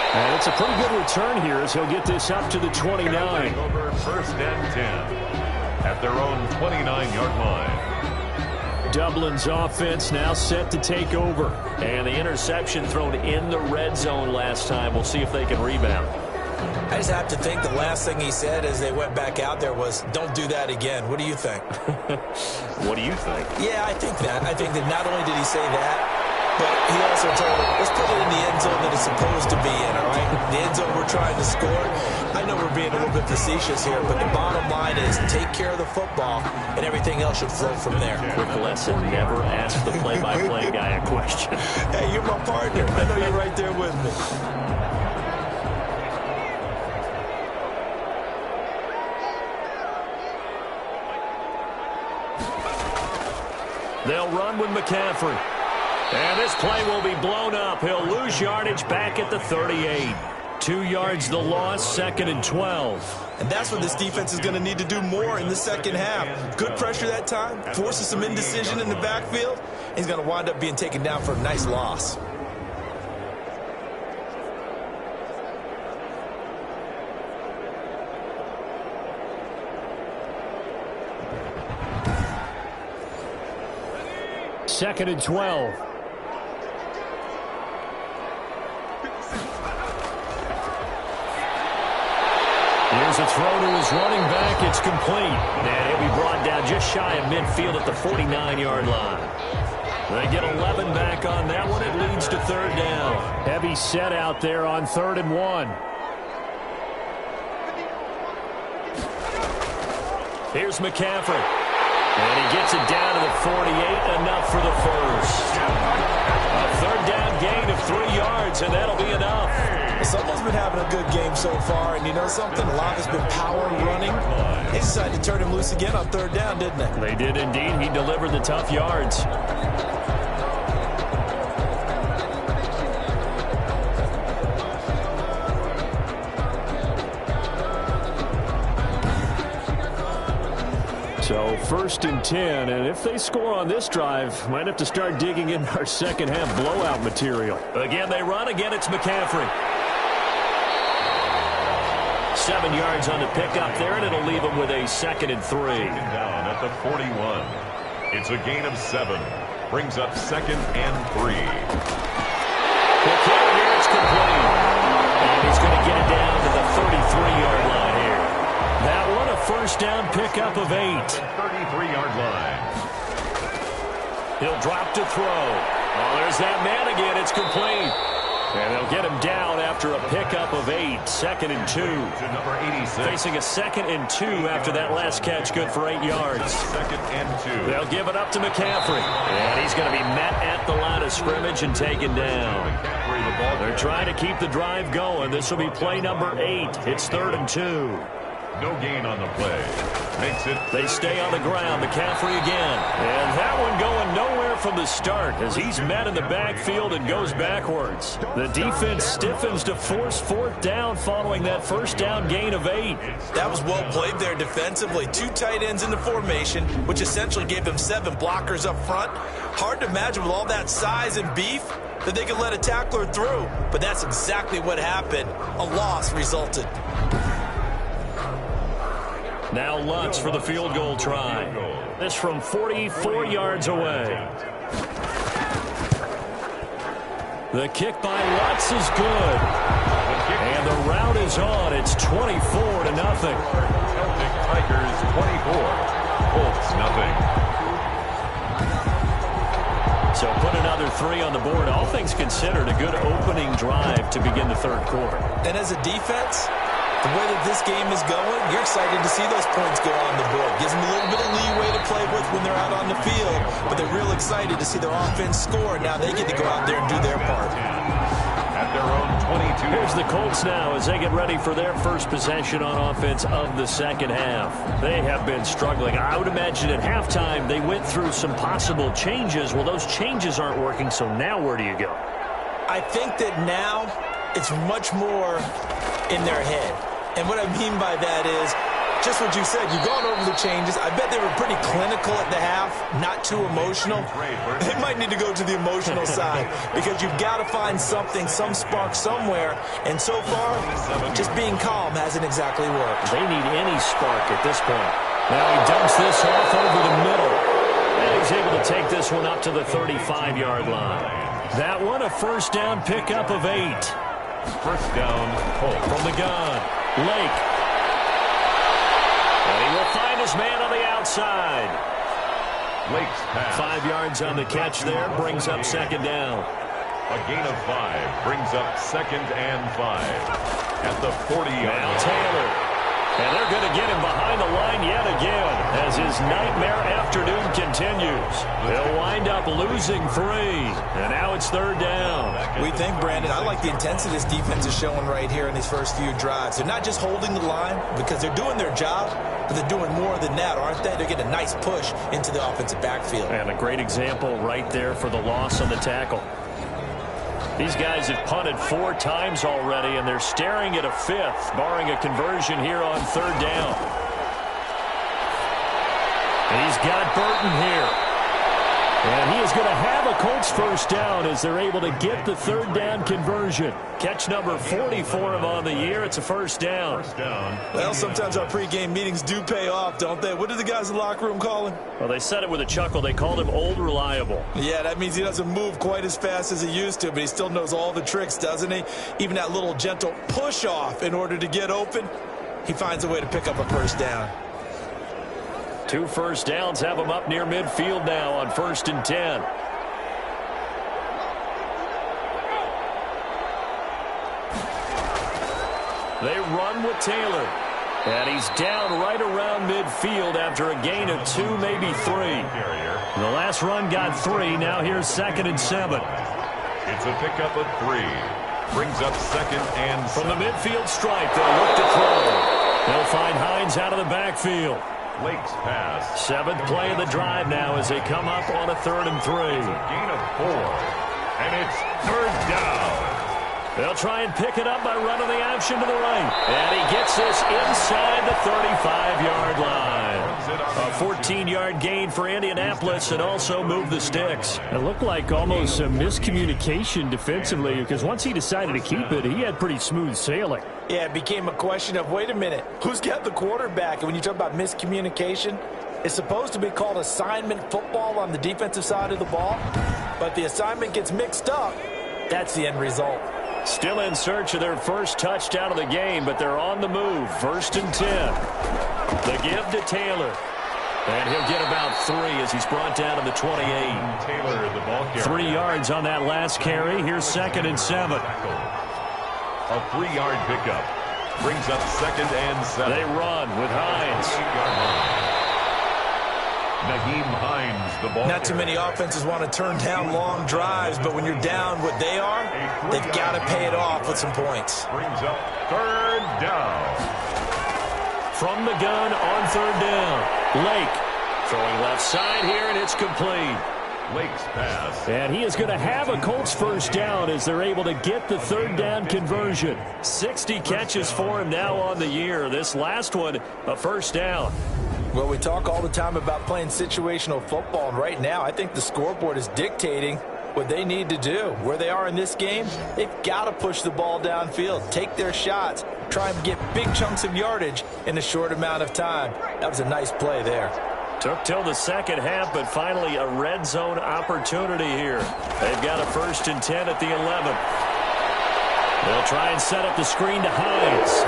And it's a pretty good return here as he'll get this up to the 29. Over first and 10 at their own 29-yard line. Dublin's offense now set to take over. And the interception thrown in the red zone last time. We'll see if they can rebound. I just have to think the last thing he said as they went back out there was, don't do that again. What do you think? What do you think? Yeah, I think that. I think that not only did he say that, but he also told him, let's put it in the end zone that it's supposed to be in, all right? The end zone we're trying to score. I know we're being a little bit facetious here, but the bottom line is take care of the football, and everything else should flow from there. Quick lesson, never ask the play-by-play guy a question. Hey, you're my partner. I know you're right there with me. They'll run with McCaffrey. And this play will be blown up. He'll lose yardage back at the 38. 2 yards the loss, second and 12. And that's what this defense is going to need to do more in the second half. Good pressure that time, forces some indecision in the backfield. He's going to wind up being taken down for a nice loss. Second and 12. Here's a throw to his running back. It's complete. And he'll be brought down just shy of midfield at the 49-yard line. They get 11 back on that one. It leads to third down. Heavy set out there on 3rd and 1. Here's McCaffrey. And he gets it down to the 48, enough for the first. A third down gain of 3 yards, and that'll be enough. Someone's been having a good game so far, and you know something? A lot has been power running. They decided to turn him loose again on 3rd down, didn't they? They did indeed. He delivered the tough yards. So 1st and 10, and if they score on this drive, might have to start digging in our second half blowout material. Again, they run. Again, it's McCaffrey. 7 yards on the pickup there, and it'll leave him with a 2nd and 3. Down at the 41. It's a gain of 7. Brings up 2nd and 3. The carry here is complete. And he's going to get it down to the 33-yard line here. That one a first down pickup of 8. 33-yard line. He'll drop to throw. Oh, there's that man again. It's complete. And they'll get him down after a pickup of 8. 2nd and 2. To number 86. Facing a 2nd and 2 after that last catch, good for 8 yards. 2nd and 2. They'll give it up to McCaffrey. And he's going to be met at the line of scrimmage and taken down. They're trying to keep the drive going. This will be play number 8. It's 3rd and 2. No gain on the play. Makes it. They stay on the ground. McCaffrey again. And that one going nowhere from the start as he's met in the backfield and goes backwards. The defense stiffens to force 4th down following that first down gain of 8. That was well played there defensively. 2 tight ends in the formation, which essentially gave them 7 blockers up front. Hard to imagine with all that size and beef that they could let a tackler through. But that's exactly what happened. A loss resulted. Now Lutz for the field goal try. This from 44 yards away. The kick by Lutz is good. And the route is on. It's 24-0. Celtic Tigers 24. Colts nothing. So put another 3 on the board. All things considered, a good opening drive to begin the 3rd quarter. And as a defense, the way that this game is going, you're excited to see those points go on the board. Gives them a little bit of leeway to play with when they're out on the field, but they're real excited to see their offense score. Now they get to go out there and do their part. At their own 22. Here's the Colts now as they get ready for their first possession on offense of the 2nd half. They have been struggling. I would imagine at halftime they went through some possible changes. Well, those changes aren't working, so now where do you go? I think that now it's much more in their head. And what I mean by that is just what you said. You've gone over the changes. I bet they were pretty clinical at the half, not too emotional. They might need to go to the emotional side because you've got to find something, some spark somewhere. And so far, just being calm hasn't exactly worked. They need any spark at this point. Now he dumps this off over the middle. And he's able to take this one up to the 35-yard line. That one a first down pickup of 8. First down, Colts. From the gun, Lake. And he will find his man on the outside. Lake's pass. 5 yards on the catch there, brings up 2nd down. A gain of 5 brings up 2nd and 5 at the 40-yard Now line. Taylor. And they're going to get him behind the line yet again as his nightmare afternoon continues. They'll wind up losing 3. And now it's 3rd down. We think, Brandon, I like the intensity this defense is showing right here in these first few drives. They're not just holding the line because they're doing their job, but they're doing more than that, aren't they? They're getting a nice push into the offensive backfield. And a great example right there for the loss on the tackle. These guys have punted 4 times already, and they're staring at a 5th, barring a conversion here on 3rd down. And he's got Burton here. And he is going to have a Colts first down as they're able to get the 3rd down conversion. Catch number 40 for him on the year. It's a first down. Well, sometimes our pregame meetings do pay off, don't they? What did the guys in the locker room call him? Well, they said it with a chuckle. They called him Old Reliable. Yeah, that means he doesn't move quite as fast as he used to, but he still knows all the tricks, doesn't he? Even that little gentle push-off in order to get open, he finds a way to pick up a first down. 2 first downs have him up near midfield now on 1st and 10. They run with Taylor. And he's down right around midfield after a gain of 2, maybe 3. The last run got 3. Now here's 2nd and 7. It's a pickup of 3. Brings up 2nd and 7. From the midfield stripe, they'll look to throw. They'll find Hines out of the backfield. Lake's pass. 7th play of the drive now as they come up on a 3rd and 3. Gain of 4. And it's 3rd down. They'll try and pick it up by running the option to the right. And he gets this inside the 35-yard line. A 14-yard gain for Indianapolis and also move the sticks. It looked like almost a miscommunication defensively because once he decided to keep it, he had pretty smooth sailing. Yeah, it became a question of, wait a minute, who's got the quarterback? And when you talk about miscommunication, It's supposed to be called assignment football on the defensive side of the ball, but the assignment gets mixed up. That's the end result. Still in search of their first touchdown of the game, but they're on the move. 1st and 10. The give to Taylor. And he'll get about 3 as he's brought down to the 28. Taylor, the ball carrier. 3 yards on that last carry. Here's 2nd and 7. A 3-yard pickup brings up 2nd and 7. They run with Hines. Nyheim Hines, the ball Not too many offenses want to turn down long drives, but when you're down what they are, they've got to pay it off with some points. Brings up 3rd down. From the gun on 3rd down. Lake throwing left side here, and it's complete. Lake's pass. And he is going to have a Colts first down as they're able to get the 3rd down conversion. 60 catches for him now on the year. This last one, a first down. Well, we talk all the time about playing situational football, and right now I think the scoreboard is dictating what they need to do. Where they are in this game, they've got to push the ball downfield, take their shots, try and get big chunks of yardage in a short amount of time. That was a nice play there. Took till the second half, but finally a red zone opportunity here. They've got a 1st and 10 at the 11. They'll try and set up the screen to Hines.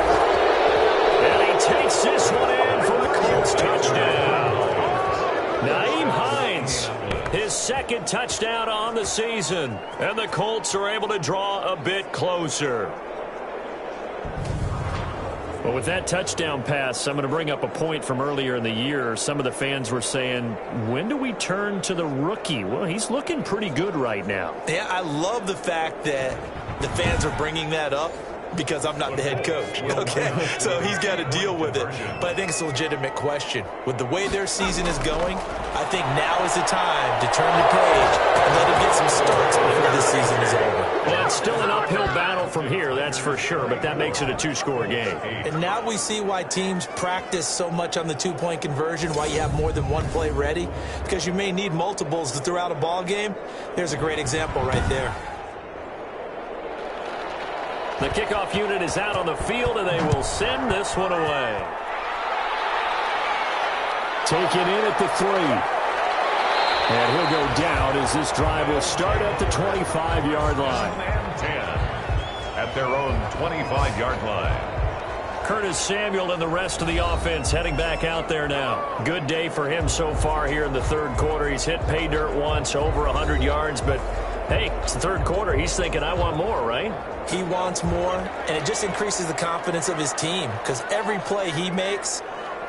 And he takes this one in for the Colts touchdown. Nyheim Hines, his 2nd touchdown on the season. And the Colts are able to draw a bit closer. Well, with that touchdown pass, I'm going to bring up a point from earlier in the year. Some of the fans were saying, when do we turn to the rookie? Well, he's looking pretty good right now. Yeah, I love the fact that the fans are bringing that up because I'm not the head coach, okay? So he's got to deal with it. But I think it's a legitimate question. With the way their season is going, I think now is the time to turn the page and let him get some starts before this season is over. Well, it's still an uphill battle from here, that's for sure, but that makes it a 2-score game. And now we see why teams practice so much on the 2-point conversion, why you have more than one play ready, because you may need multiples to throw out a ball game. There's a great example right there. The kickoff unit is out on the field, and they will send this one away. Taken in at the 3. And he'll go down as this drive will start at the 25-yard line. 10 at their own 25-yard line. Curtis Samuel and the rest of the offense heading back out there now. Good day for him so far here in the 3rd quarter. He's hit pay dirt once, over 100 yards, but hey, it's the 3rd quarter. He's thinking, I want more, right? He wants more, and it just increases the confidence of his team because every play he makes,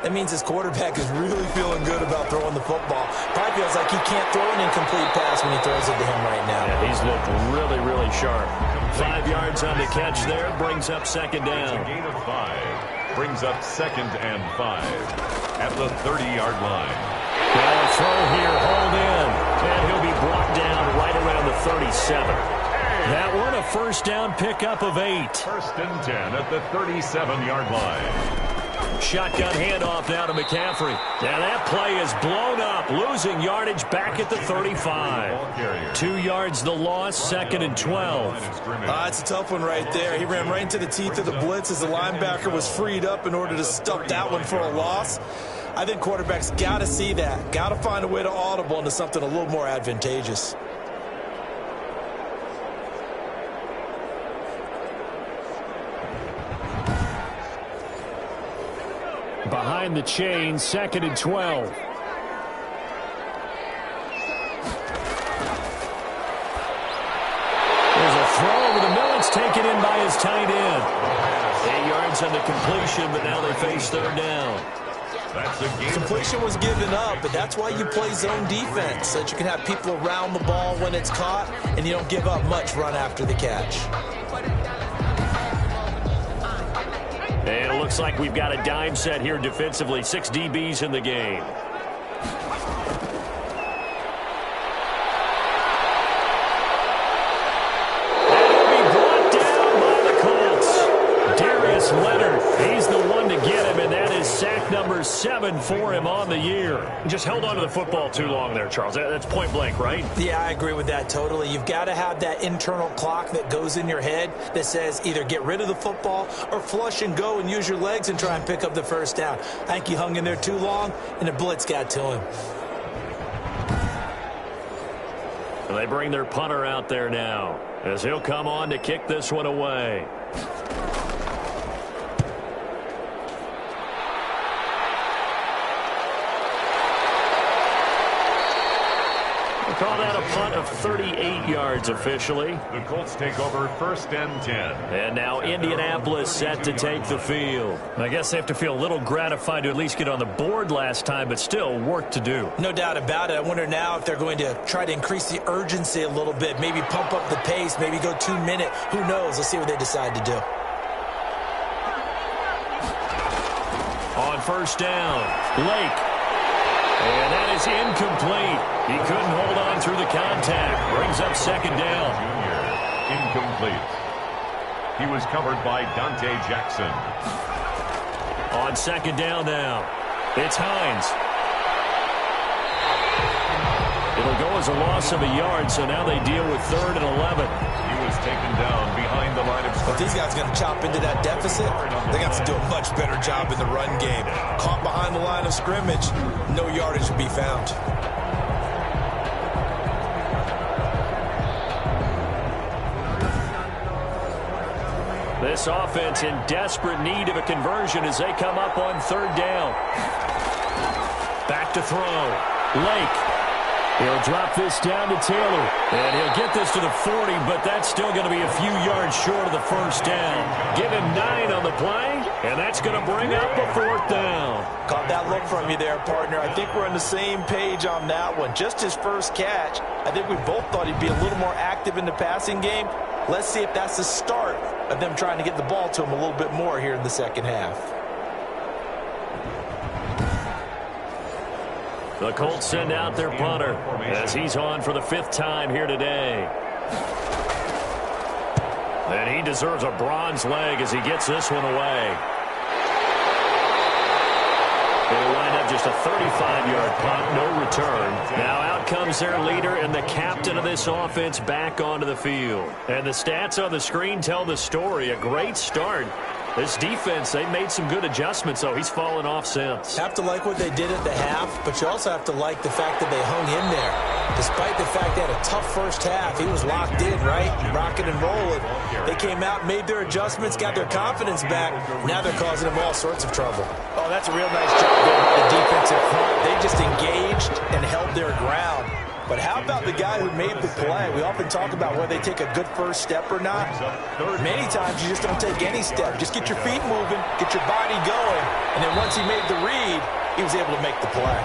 that means his quarterback is really feeling good about throwing the football. Probably feels like he can't throw an incomplete pass when he throws it to him right now. Yeah, he's looked really, really sharp. 5 yards on the catch there, brings up 2nd down. A gain of 5 brings up 2nd and 5 at the 30-yard line. Well, a throw here, hold in, and he'll be brought down right around the 37. That one, a first down pickup of 8. 1st and 10 at the 37-yard line. Shotgun handoff now to McCaffrey. Now that play is blown up, losing yardage back at the 35. 2 yards the loss, 2nd and 12. It's a tough one right there. He ran right into the teeth of the blitz as the linebacker was freed up in order to stuff that one for a loss. I think quarterbacks got to see that. Got to find a way to audible into something a little more advantageous. Behind the chain, 2nd and 12. There's a throw over the middle. It's taken in by his tight end. 8 yards on the completion, but now they face 3rd down. Completion was given up, but that's why you play zone defense, so that you can have people around the ball when it's caught, and you don't give up much run after the catch. And it looks like we've got a dime set here defensively. 6 DBs in the game. And he'll be brought down by the Colts. Darius Leonard, he's the one to get him, and that is sack number 7 for him on the year. Just held on to the football too long there, Charles. That's point blank, right? Yeah, I agree with that totally. You've got to have that internal clock that goes in your head that says either get rid of the football or flush and go and use your legs and try and pick up the first down. I think he hung in there too long, and the blitz got to him. And they bring their punter out there now as he'll come on to kick this one away. Call that a punt of 38 yards officially. The Colts take over 1st and 10. And now Indianapolis set to take the field. I guess they have to feel a little gratified to at least get on the board last time, but still work to do. No doubt about it. I wonder now if they're going to try to increase the urgency a little bit, maybe pump up the pace, maybe go 2 minute. Who knows? Let's see what they decide to do. On 1st down, Lake. And that is incomplete. He couldn't hold on through the contact. Brings up 2nd down. Junior, incomplete. He was covered by Dante Jackson. On 2nd down now, it's Hines. It'll go as a loss of a yard, so now they deal with 3rd and 11. He was taken down behind the line of scrimmage. If these guys are going to chop into that deficit, they got to do a much better job in the run game. Caught behind the line of scrimmage, no yardage to be found. This offense in desperate need of a conversion as they come up on 3rd down. Back to throw. Lake. He'll drop this down to Taylor. And he'll get this to the 40, but that's still going to be a few yards short of the 1st down. Give him 9 on the play, and that's going to bring up a 4th down. Caught that look from you there, partner. I think we're on the same page on that one. Just his first catch. I think we both thought he'd be a little more active in the passing game. Let's see if that's the start of them trying to get the ball to him a little bit more here in the 2nd half. The Colts send out their punter as he's on for the 5th time here today. And he deserves a bronze leg as he gets this one away. It'll wind up just a 35-yard punt, no return. Now out comes their leader and the captain of this offense back onto the field. And the stats on the screen tell the story. A great start. This defense, they made some good adjustments, though. He's fallen off since. Have to like what they did at the half, but you also have to like the fact that they hung in there. Despite the fact they had a tough first half, he was locked in, right? Rocking and rolling. They came out, made their adjustments, got their confidence back. Now they're causing them all sorts of trouble. Oh, that's a real nice job there by the defensive front. They just engaged and held their ground. But how about the guy who made the play? We often talk about whether they take a good first step or not. Many times you just don't take any step. Just get your feet moving, get your body going, and then once he made the read, he was able to make the play.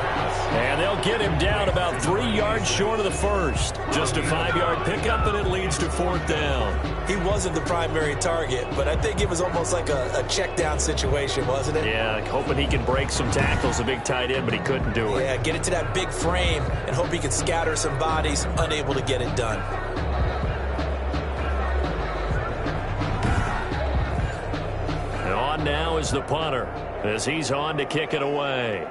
And they'll get him down about 3 yards short of the 1st. Just a 5-yard pickup, and it leads to 4th down. He wasn't the primary target, but I think it was almost like a check down situation, wasn't it? Yeah, hoping he can break some tackles, a big tight end, but he couldn't do it. Yeah, get it to that big frame and hope he can scatter some bodies, unable to get it done. And on now is the punter as he's on to kick it away.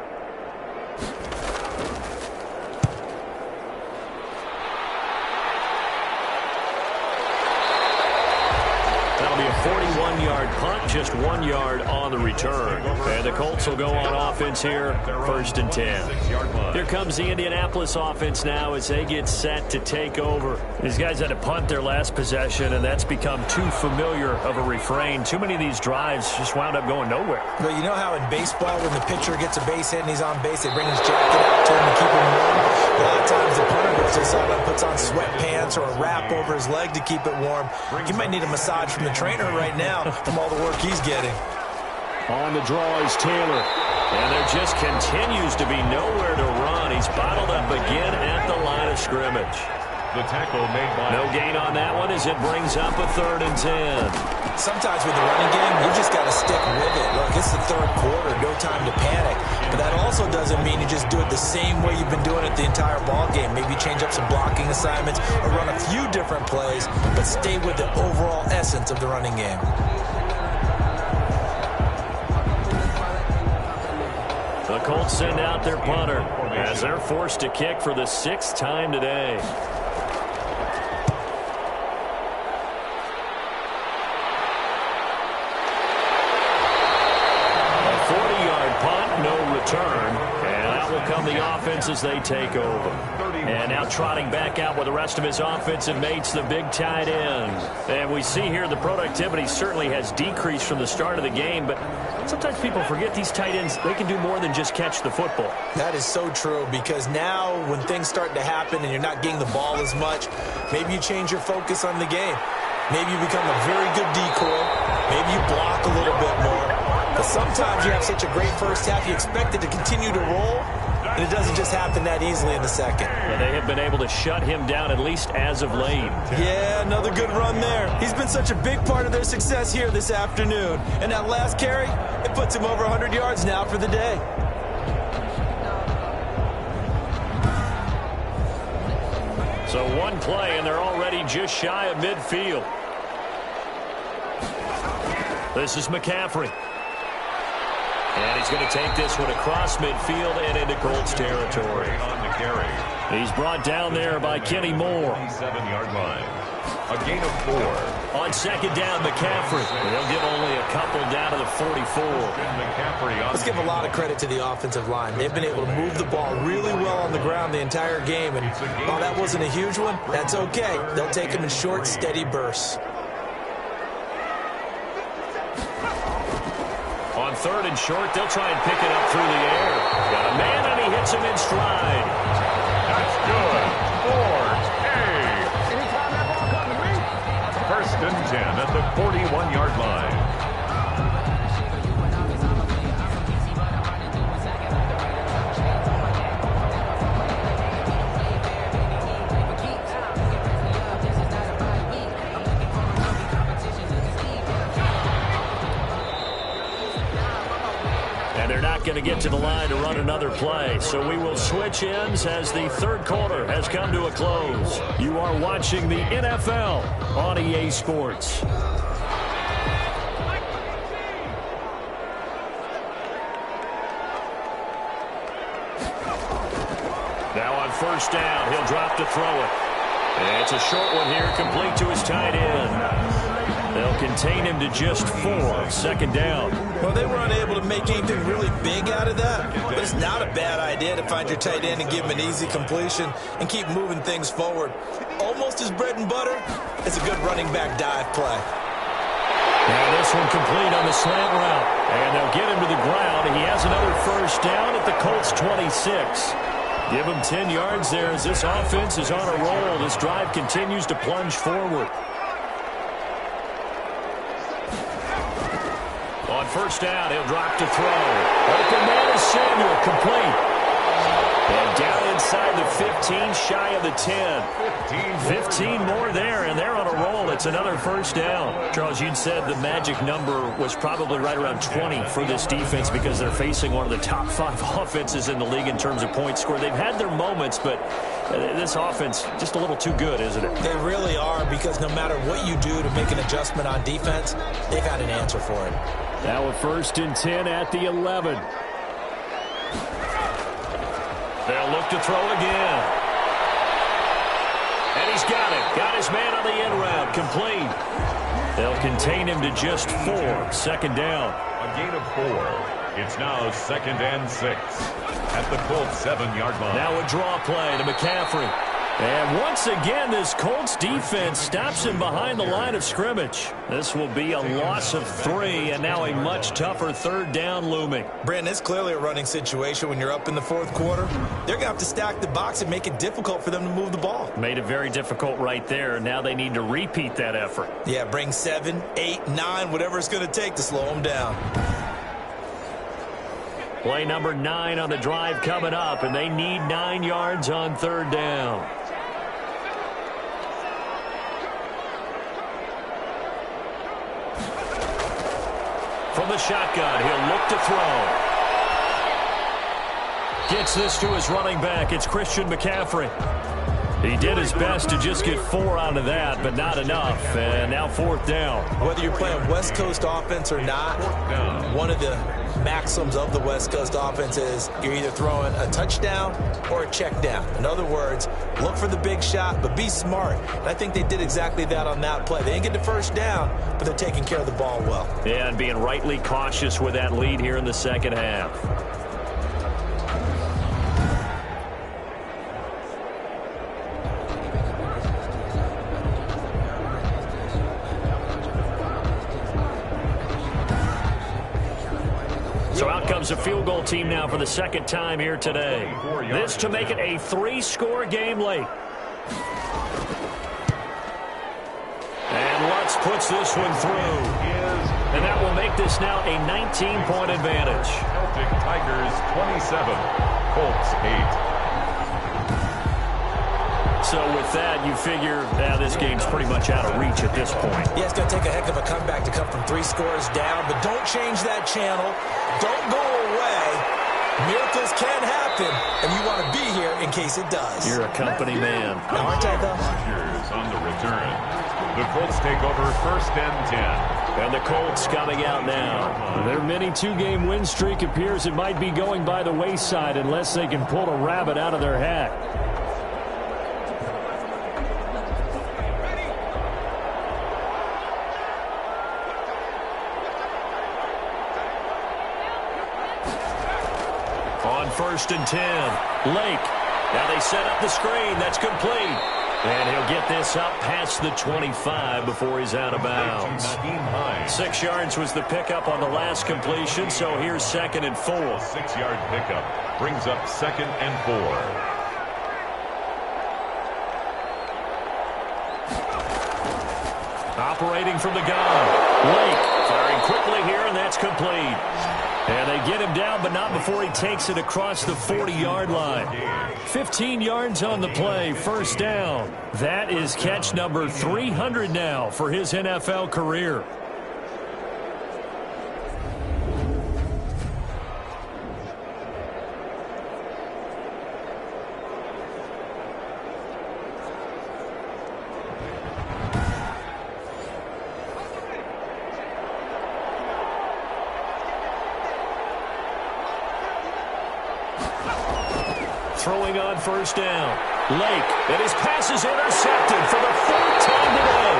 That'll be a 41-yard punt, just 1 yard on the return. And the Colts will go on offense here, 1st and 10. Here comes the Indianapolis offense now as they get set to take over. These guys had to punt their last possession, and that's become too familiar of a refrain. Too many of these drives just wound up going nowhere. Well, you know how in baseball when the pitcher gets a base hit and he's on base, they bring his jacket out to him to keep him warm? A lot of times the punter goes inside and puts on sweatpants or a wrap over his leg to keep it warm. He might need a massage from the trainer right now from all the work he's getting. On the draw is Taylor. And there just continues to be nowhere to run. He's bottled up again at the line of scrimmage. The tackle made by... No gain on that one as it brings up a 3rd and 10. Sometimes with the running game, you just got to stick with it. Look, it's the 3rd quarter, no time to panic. But that also doesn't mean you just do it the same way you've been doing it the entire ball game. Maybe change up some blocking assignments or run a few different plays, but stay with the overall essence of the running game. The Colts send out their punter as they're forced to kick for the 6th time today. A 40-yard punt, no return. And that will come the offense as they take over. And now trotting back out with the rest of his offensive mates, the big tight end. And we see here the productivity certainly has decreased from the start of the game, but sometimes people forget these tight ends, they can do more than just catch the football. That is so true, because now when things start to happen and you're not getting the ball as much, maybe you change your focus on the game. Maybe you become a very good decoy. Maybe you block a little bit more. But sometimes you have such a great first half, you expect it to continue to roll, and it doesn't just happen that easily in the second. Well, they have been able to shut him down, at least as of late. Yeah, another good run there. He's been such a big part of their success here this afternoon. And that last carry, it puts him over 100 yards now for the day. So one play, and they're already just shy of midfield. This is McCaffrey. And he's going to take this one across midfield and into Colts territory. He's brought down there by Kenny Moore. 7-yard line. A gain of 4. On second down, McCaffrey. They'll give only a couple down to the 44. Let's give a lot of credit to the offensive line. They've been able to move the ball really well on the ground the entire game. And while that wasn't a huge one, that's okay. They'll take them in short, steady bursts. On third and short, they'll try and pick it up through the air. Got a man, and he hits him in stride. That's good. First and 10 at the 41-yard line. Going to get to the line to run another play. So we will switch ends as the third quarter has come to a close. You are watching the NFL on EA Sports. Now on first down, he'll drop to throw it. And it's a short one here, complete to his tight end. They'll contain him to just 4. Second down. Well, they were unable to make anything really big out of that, but it's not a bad idea to find your tight end and give him an easy completion and keep moving things forward. Almost his bread and butter is a good running back dive play. Now this one complete on the slant route, and they'll get him to the ground. He has another first down at the Colts 26. Give him 10 yards there as this offense is on a roll. This drive continues to plunge forward. On first down, he'll drop to throw. Open man is Samuel, complete. And down inside the 15, shy of the 10. 15 more there, and they're on a roll. It's another first down. Charles, you'd said the magic number was probably right around 20 for this defense because they're facing one of the top 5 offenses in the league in terms of points scored. They've had their moments, but this offense just a little too good, isn't it? They really are, because no matter what you do to make an adjustment on defense, they've had an answer for it. Now a first and 10 at the 11. They'll look to throw again. And he's got it. Got his man on the end route. Complete. They'll contain him to just 4. Second down. A gain of 4. It's now second and 6 at the Colts 7-yard line. Now a draw play to McCaffrey. And once again, this Colts defense stops him behind the line of scrimmage. This will be a loss of 3, and now a much tougher third down looming. Brandon, it's clearly a running situation when you're up in the fourth quarter. They're going to have to stack the box and make it difficult for them to move the ball. Made it very difficult right there. Now they need to repeat that effort. Yeah, bring 7, 8, 9, whatever it's going to take to slow them down. Play number 9 on the drive coming up, and they need 9 yards on third down. From the shotgun, he'll look to throw. Gets this to his running back. It's Christian McCaffrey. He did his best to just get 4 out of that, but not enough. And now fourth down. Whether you're playing West Coast offense or not, one of the maxims of the West Coast offense is you're either throwing a touchdown or a check down. In other words, look for the big shot, but be smart. And I think they did exactly that on that play. They didn't get the first down, but they're taking care of the ball well. Yeah, and being rightly cautious with that lead here in the second half. So out comes a field goal team now for the second time here today. This to make it a 3-score game late. And Lutz puts this one through. And that will make this now a 19-point advantage. Celtic Tigers 27, Colts 8. So with that, you figure this game's pretty much out of reach at this point. Yeah, it's going to take a heck of a comeback to come from 3 scores down, but don't change that channel. Don't go away. Miracles can happen, and you want to be here in case it does. You're a company man. Now, aren't I, though? Rodgers on the return. The Colts take over 1st and 10. And the Colts coming out now. Their mini 2-game win streak appears it might be going by the wayside unless they can pull a rabbit out of their hat. On 1st and 10, Lake. Now they set up the screen. That's complete. And he'll get this up past the 25 before he's out of bounds. 6 yards was the pickup on the last completion, so here's 2nd and 4. 6-yard pickup brings up 2nd and 4. Operating from the gun. Lake firing quickly here, and that's complete. And they get him down, but not before he takes it across the 40-yard line. 15 yards on the play, 1st down. That is catch number 300 now for his NFL career. Throwing on 1st down. Lake, and his pass is intercepted for the 3rd time today.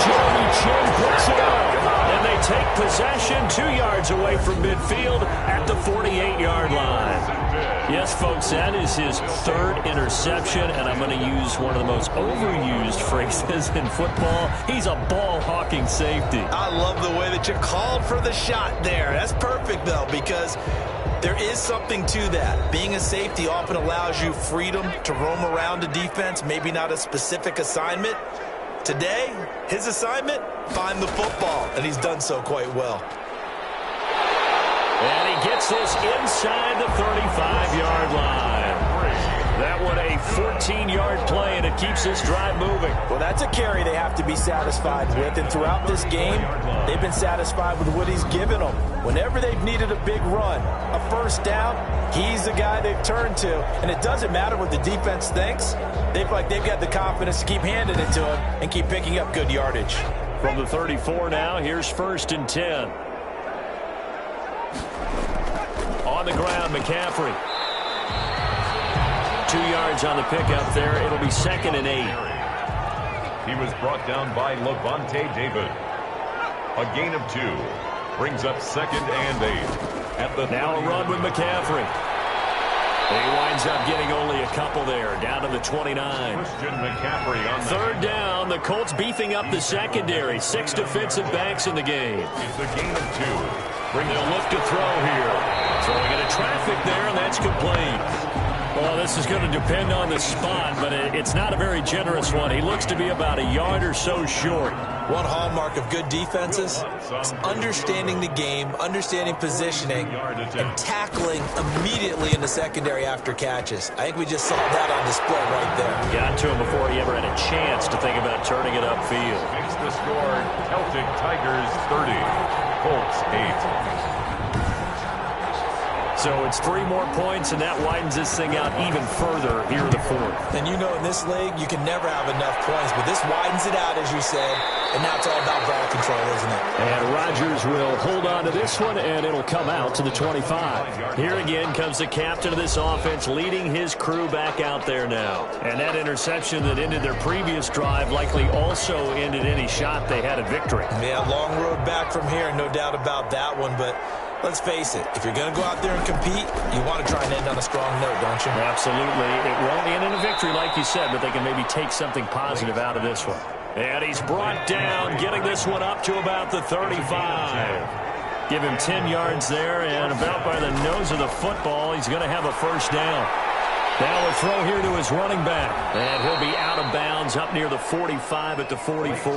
Jeremy Chin picks it up, and they take possession 2 yards away from midfield at the 48-yard line. Yes, folks, that is his 3rd interception, and I'm going to use one of the most overused phrases in football. He's a ball-hawking safety. I love the way that you called for the shot there. That's perfect, though, because there is something to that. Being a safety often allows you freedom to roam around a defense, maybe not a specific assignment. Today, his assignment, find the football, and he's done so quite well. And he gets this inside the 35-yard line. That one a 14-yard play, and it keeps this drive moving. Well, that's a carry they have to be satisfied with, and throughout this game, they've been satisfied with what he's given them. Whenever they've needed a big run, a 1st down, he's the guy they've turned to, and it doesn't matter what the defense thinks. They've got the confidence to keep handing it to him and keep picking up good yardage. From the 34 now, here's 1st and 10. On the ground, McCaffrey. 2 yards on the pickup there. It'll be 2nd and 8. He was brought down by Levante David. A gain of 2 brings up 2nd and 8. At the now a run with McCaffrey. He winds up getting only a couple there, down to the 29. Christian McCaffrey on 3rd down. The Colts beefing up the secondary. 6 defensive backs in the game. It's a gain of 2. They'll look to throw here. Throwing into traffic there, and that's complete. Well, this is going to depend on the spot, but it's not a very generous one. He looks to be about a yard or so short. One hallmark of good defenses is understanding the game, understanding positioning, and tackling immediately in the secondary after catches. I think we just saw that on display right there. Got to him before he ever had a chance to think about turning it upfield. Makes the score Celtic Tigers 30, Colts 8. So it's 3 more points, and that widens this thing out even further here in the fourth. And you know in this league, you can never have enough points, but this widens it out, as you said, and now it's all about ball control, isn't it? And Rodgers will hold on to this one, and it'll come out to the 25. Here again comes the captain of this offense, leading his crew back out there now. And that interception that ended their previous drive likely also ended any shot they had at victory. Yeah, long road back from here, no doubt about that one, but let's face it, if you're going to go out there and compete, you want to try and end on a strong note, don't you? Absolutely. It won't end in a victory like you said, but they can maybe take something positive out of this one. And he's brought down, getting this one up to about the 35. Give him 10 yards there, and about by the nose of the football, he's going to have a first down. Now a throw here to his running back, and he'll be out of bounds up near the 45 at the 44.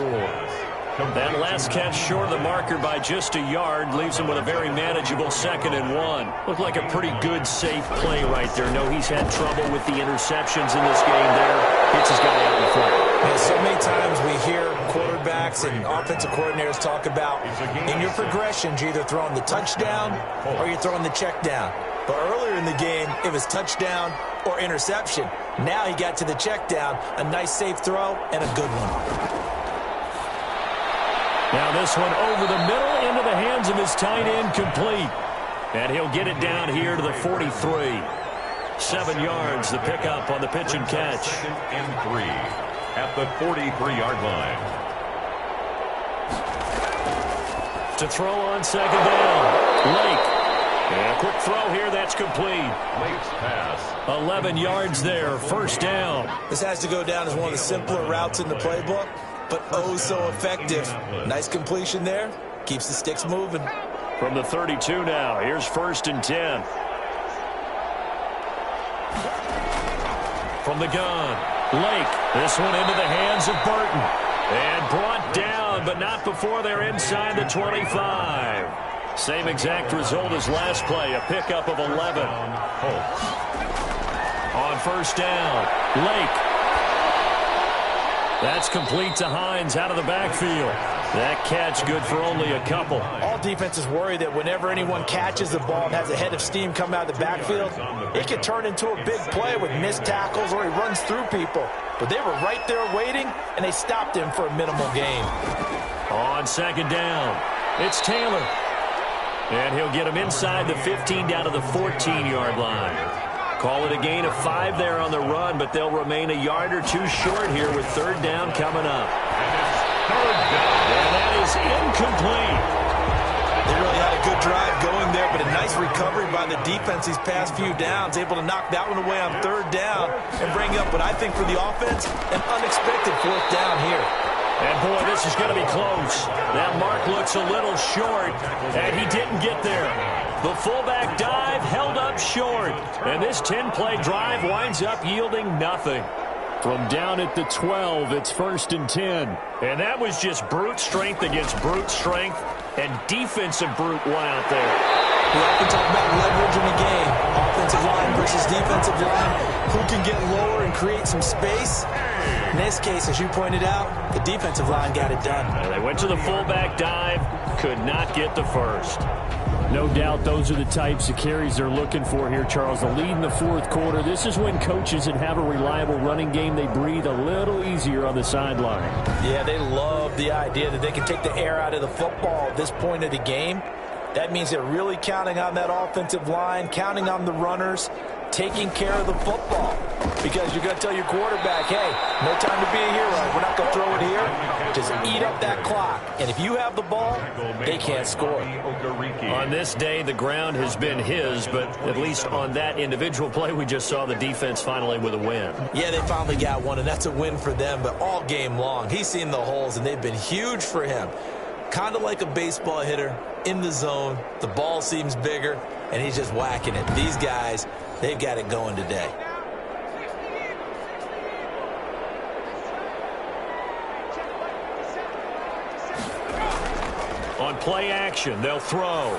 That last catch short of the marker by just a yard leaves him with a very manageable 2nd and 1. Looked like a pretty good, safe play right there. No, he's had trouble with the interceptions in this game there. Gets his guy out in front. Yeah, so many times we hear quarterbacks and offensive coordinators talk about in your progressions, you're either throwing the touchdown or you're throwing the check down. But earlier in the game, it was touchdown or interception. Now he got to the check down, a nice safe throw, and a good one. Now this one over the middle into the hands of his tight end, complete. And he'll get it down here to the 43. 7 yards, the pickup on the pitch and catch. 2nd and 3 at the 43-yard line. To throw on 2nd down, Lake. And a quick throw here, that's complete. Lake's pass. 11 yards there, first down. This has to go down as one of the simpler routes in the playbook, but oh so effective. Nice completion there. Keeps the sticks moving. From the 32 now, here's 1st and 10. From the gun, Lake. This one into the hands of Burton. And brought down, but not before they're inside the 25. Same exact result as last play, a pickup of 11. On first down, Lake. That's complete to Hines out of the backfield. That catch good for only a couple. All defenses worry that whenever anyone catches the ball and has a head of steam come out of the backfield, it can turn into a big play with missed tackles or he runs through people. But they were right there waiting, and they stopped him for a minimal gain. On 2nd down, it's Taylor. And he'll get him inside the 15 down to the 14-yard line. Call it a gain of 5 there on the run, but they'll remain a yard or 2 short here with 3rd down coming up. And that is incomplete. They really had a good drive going there, but a nice recovery by the defense these past few downs, able to knock that one away on 3rd down and bring up what I think for the offense, an unexpected 4th down here. And, boy, this is going to be close. That mark looks a little short, and he didn't get there. The fullback dive held up short, and this 10-play drive winds up yielding nothing. From down at the 12, it's 1st and 10. And that was just brute strength against brute strength and defensive brute one out there. We often talk about leverage in the game. Offensive line versus defensive line. Who can get lower and create some space? In this case, as you pointed out, the defensive line got it done. And they went to the fullback dive, could not get the first. No doubt those are the types of carries they're looking for here, Charles. The lead in the 4th quarter. This is when coaches that have a reliable running game, they breathe a little easier on the sideline. Yeah, they love the idea that they can take the air out of the football at this point of the game. That means they're really counting on that offensive line, counting on the runners, taking care of the football. Because you're going to tell your quarterback, hey, no time to be a hero. We're not going to throw it here. Just eat up that clock. And if you have the ball, they can't score. On this day, the ground has been his, but at least on that individual play, we just saw the defense finally with a win. Yeah, they finally got one, and that's a win for them. But all game long, he's seen the holes, and they've been huge for him. Kind of like a baseball hitter in the zone. The ball seems bigger, and he's just whacking it. These guys, they've got it going today. On play action, they'll throw.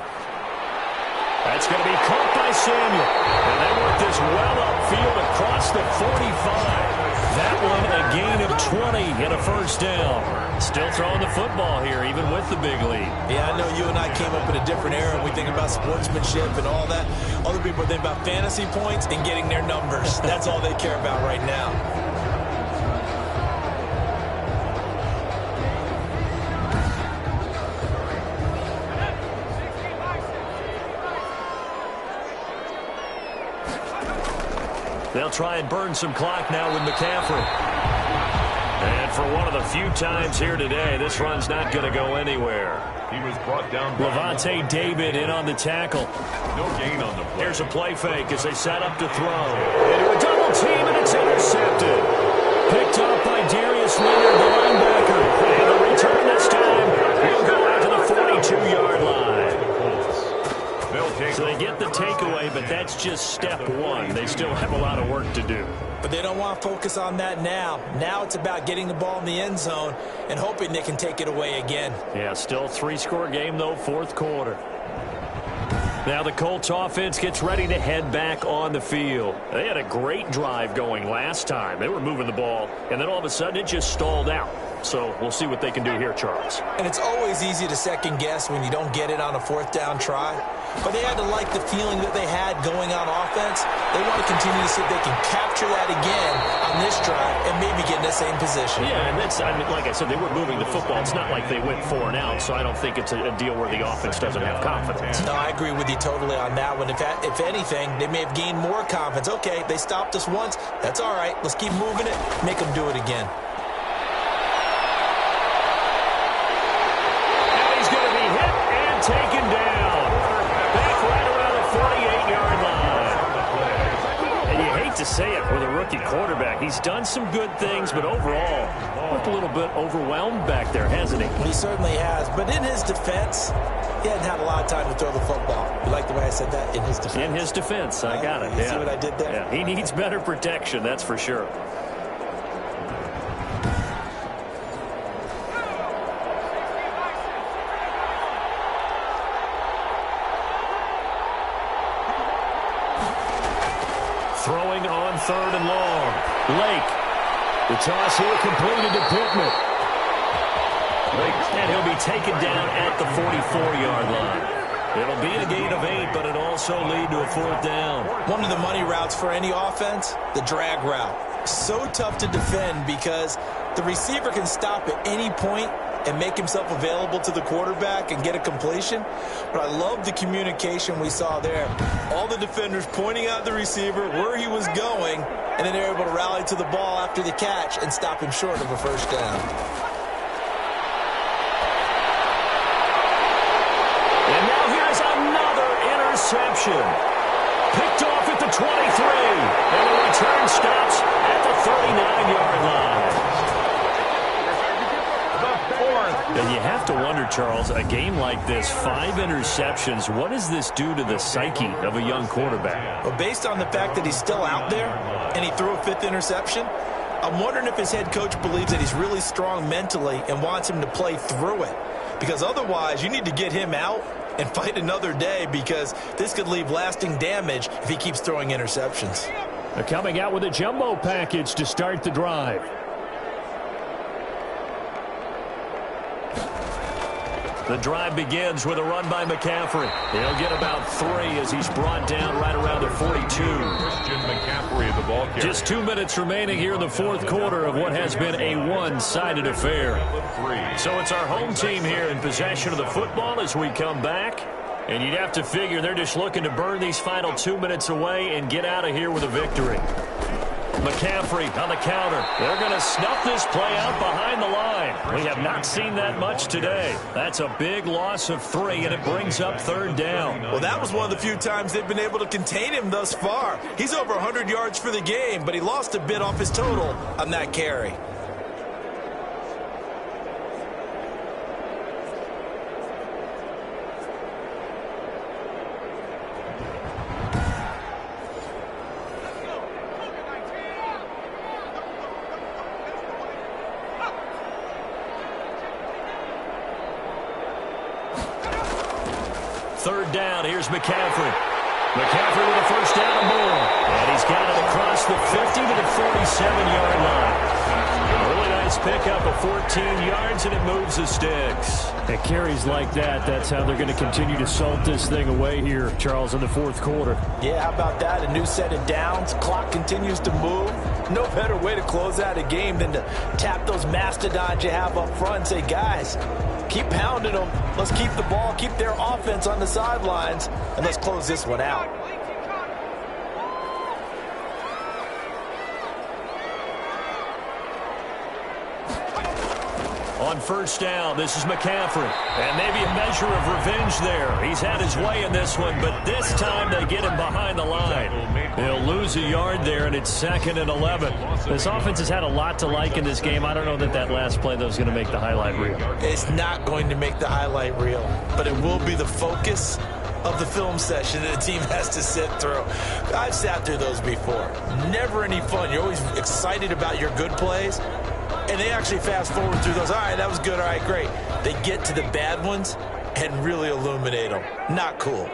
That's going to be caught by Samuel. And they work this well upfield across the 45. That one, gain of 20 and a first down. Still throwing the football here, even with the big lead. Yeah, I know you and I came up in a different era. We think about sportsmanship and all that. Other people think about fantasy points and getting their numbers. That's all they care about right now. They'll try and burn some clock now with McCaffrey. And for one of the few times here today, this run's not going to go anywhere. He was brought down. Levante David in on the tackle. No gain on the play. Here's a play fake as they set up to throw. Into a double team, and it's intercepted. Picked up by Darius Leonard, the linebacker. And the return this time will go out to the 42-yard line. So they get the takeaway, but that's just step one. They still have a lot of work to do. But they don't want to focus on that now. Now it's about getting the ball in the end zone and hoping they can take it away again. Yeah, still 3-score game, though, fourth quarter. Now the Colts offense gets ready to head back on the field. They had a great drive going last time. They were moving the ball, and then all of a sudden it just stalled out. So we'll see what they can do here, Charles. And it's always easy to second guess when you don't get it on a fourth down try. But they had to like the feeling that they had going on offense. They want to continue to see if they can capture that again on this drive and maybe get in the same position. Yeah, and that's, I mean, like I said, they were moving the football. It's not like they went 4 and out, so I don't think it's a deal where the offense doesn't have confidence. No, I agree with you totally on that one. If anything, they may have gained more confidence. Okay, they stopped us once. That's all right. Let's keep moving it. Make them do it again. Taken down. Back right around the 48-yard line. And you hate to say it with a rookie quarterback. He's done some good things, but overall, looked a little bit overwhelmed back there, hasn't he? He certainly has. But in his defense, he hadn't had a lot of time to throw the football. You like the way I said that? In his defense. In his defense. I got it. You see what I did there? Yeah, he needs better protection, that's for sure. Throwing on 3rd and long. Lake. The toss here completed to Pittman. And he'll be taken down at the 44-yard line. It'll be a gain of 8, but it also lead to a 4th down. One of the money routes for any offense, the drag route. So tough to defend because the receiver can stop at any point and make himself available to the quarterback and get a completion. But I love the communication we saw there. All the defenders pointing out the receiver, where he was going, and then they're able to rally to the ball after the catch and stop him short of a first down. And now here's another interception. Picked off at the 23. And the return stops at the 39-yard line. And you have to wonder, Charles, a game like this, 5 interceptions, what does this do to the psyche of a young quarterback? Well, based on the fact that he's still out there and he threw a 5th interception, I'm wondering if his head coach believes that he's really strong mentally and wants him to play through it. Because otherwise, you need to get him out and fight another day because this could leave lasting damage if he keeps throwing interceptions. They're coming out with a jumbo package to start the drive. The drive begins with a run by McCaffrey. He'll get about 3 as he's brought down right around the 42. Christian McCaffrey, the ball carrier. Just 2 minutes remaining here in the fourth quarter of what has been a one-sided affair. So it's our home team here in possession of the football as we come back. And you'd have to figure they're just looking to burn these final 2 minutes away and get out of here with a victory. McCaffrey on the counter. They're going to snuff this play out behind the line. We have not seen that much today. That's a big loss of 3, and it brings up 3rd down. Well, that was one of the few times they've been able to contain him thus far. He's over 100 yards for the game, but he lost a bit off his total on that carry. Third down, here's McCaffrey. McCaffrey with a first down and more. And he's got it across the 50 to the 47-yard line. Nice pickup of 14 yards, and it moves the sticks. At carries like that, that's how they're going to continue to salt this thing away here, Charles, in the fourth quarter. Yeah, how about that? A new set of downs. Clock continues to move. No better way to close out a game than to tap those mastodons you have up front and say, guys, keep pounding them. Let's keep the ball, keep their offense on the sidelines, and let's close this one out. On first down, this is McCaffrey. And maybe a measure of revenge there. He's had his way in this one, but this time they get him behind the line. He'll lose a yard there, and it's 2nd and 11. This offense has had a lot to like in this game. I don't know that last play, though, is going to make the highlight reel. It's not going to make the highlight reel, but it will be the focus of the film session that the team has to sit through. I've sat through those before. Never any fun. You're always excited about your good plays, and they actually fast forward through those. All right, that was good. All right, great. They get to the bad ones and really illuminate them. Not cool.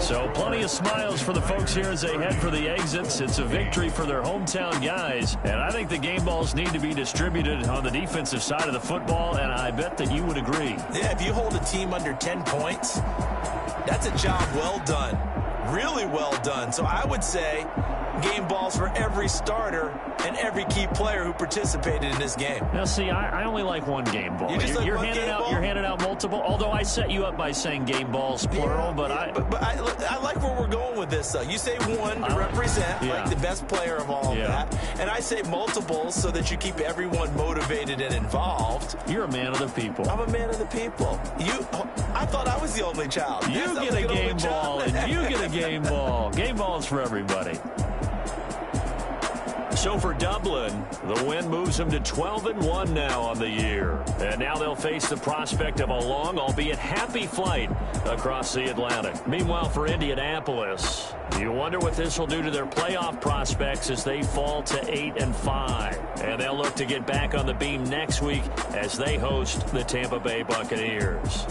So plenty of smiles for the folks here as they head for the exits. It's a victory for their hometown guys. And I think the game balls need to be distributed on the defensive side of the football, and I bet that you would agree. Yeah, if you hold a team under 10 points, that's a job well done. Really well done. So I would say game balls for every starter and every key player who participated in this game. Now, see, I only like one game ball. You're handing out multiple, although I set you up by saying game balls, plural, but I like where we're going with this, though. You say one to represent, like the best player of all of that, and I say multiples so that you keep everyone motivated and involved. You're a man of the people. I'm a man of the people. I thought I was the only child. You get a game ball, and you get a game ball. Game balls for everybody. So for Dublin, the win moves them to 12-1 now on the year. And now they'll face the prospect of a long, albeit happy flight across the Atlantic. Meanwhile, for Indianapolis, you wonder what this will do to their playoff prospects as they fall to 8-5. And they'll look to get back on the beam next week as they host the Tampa Bay Buccaneers.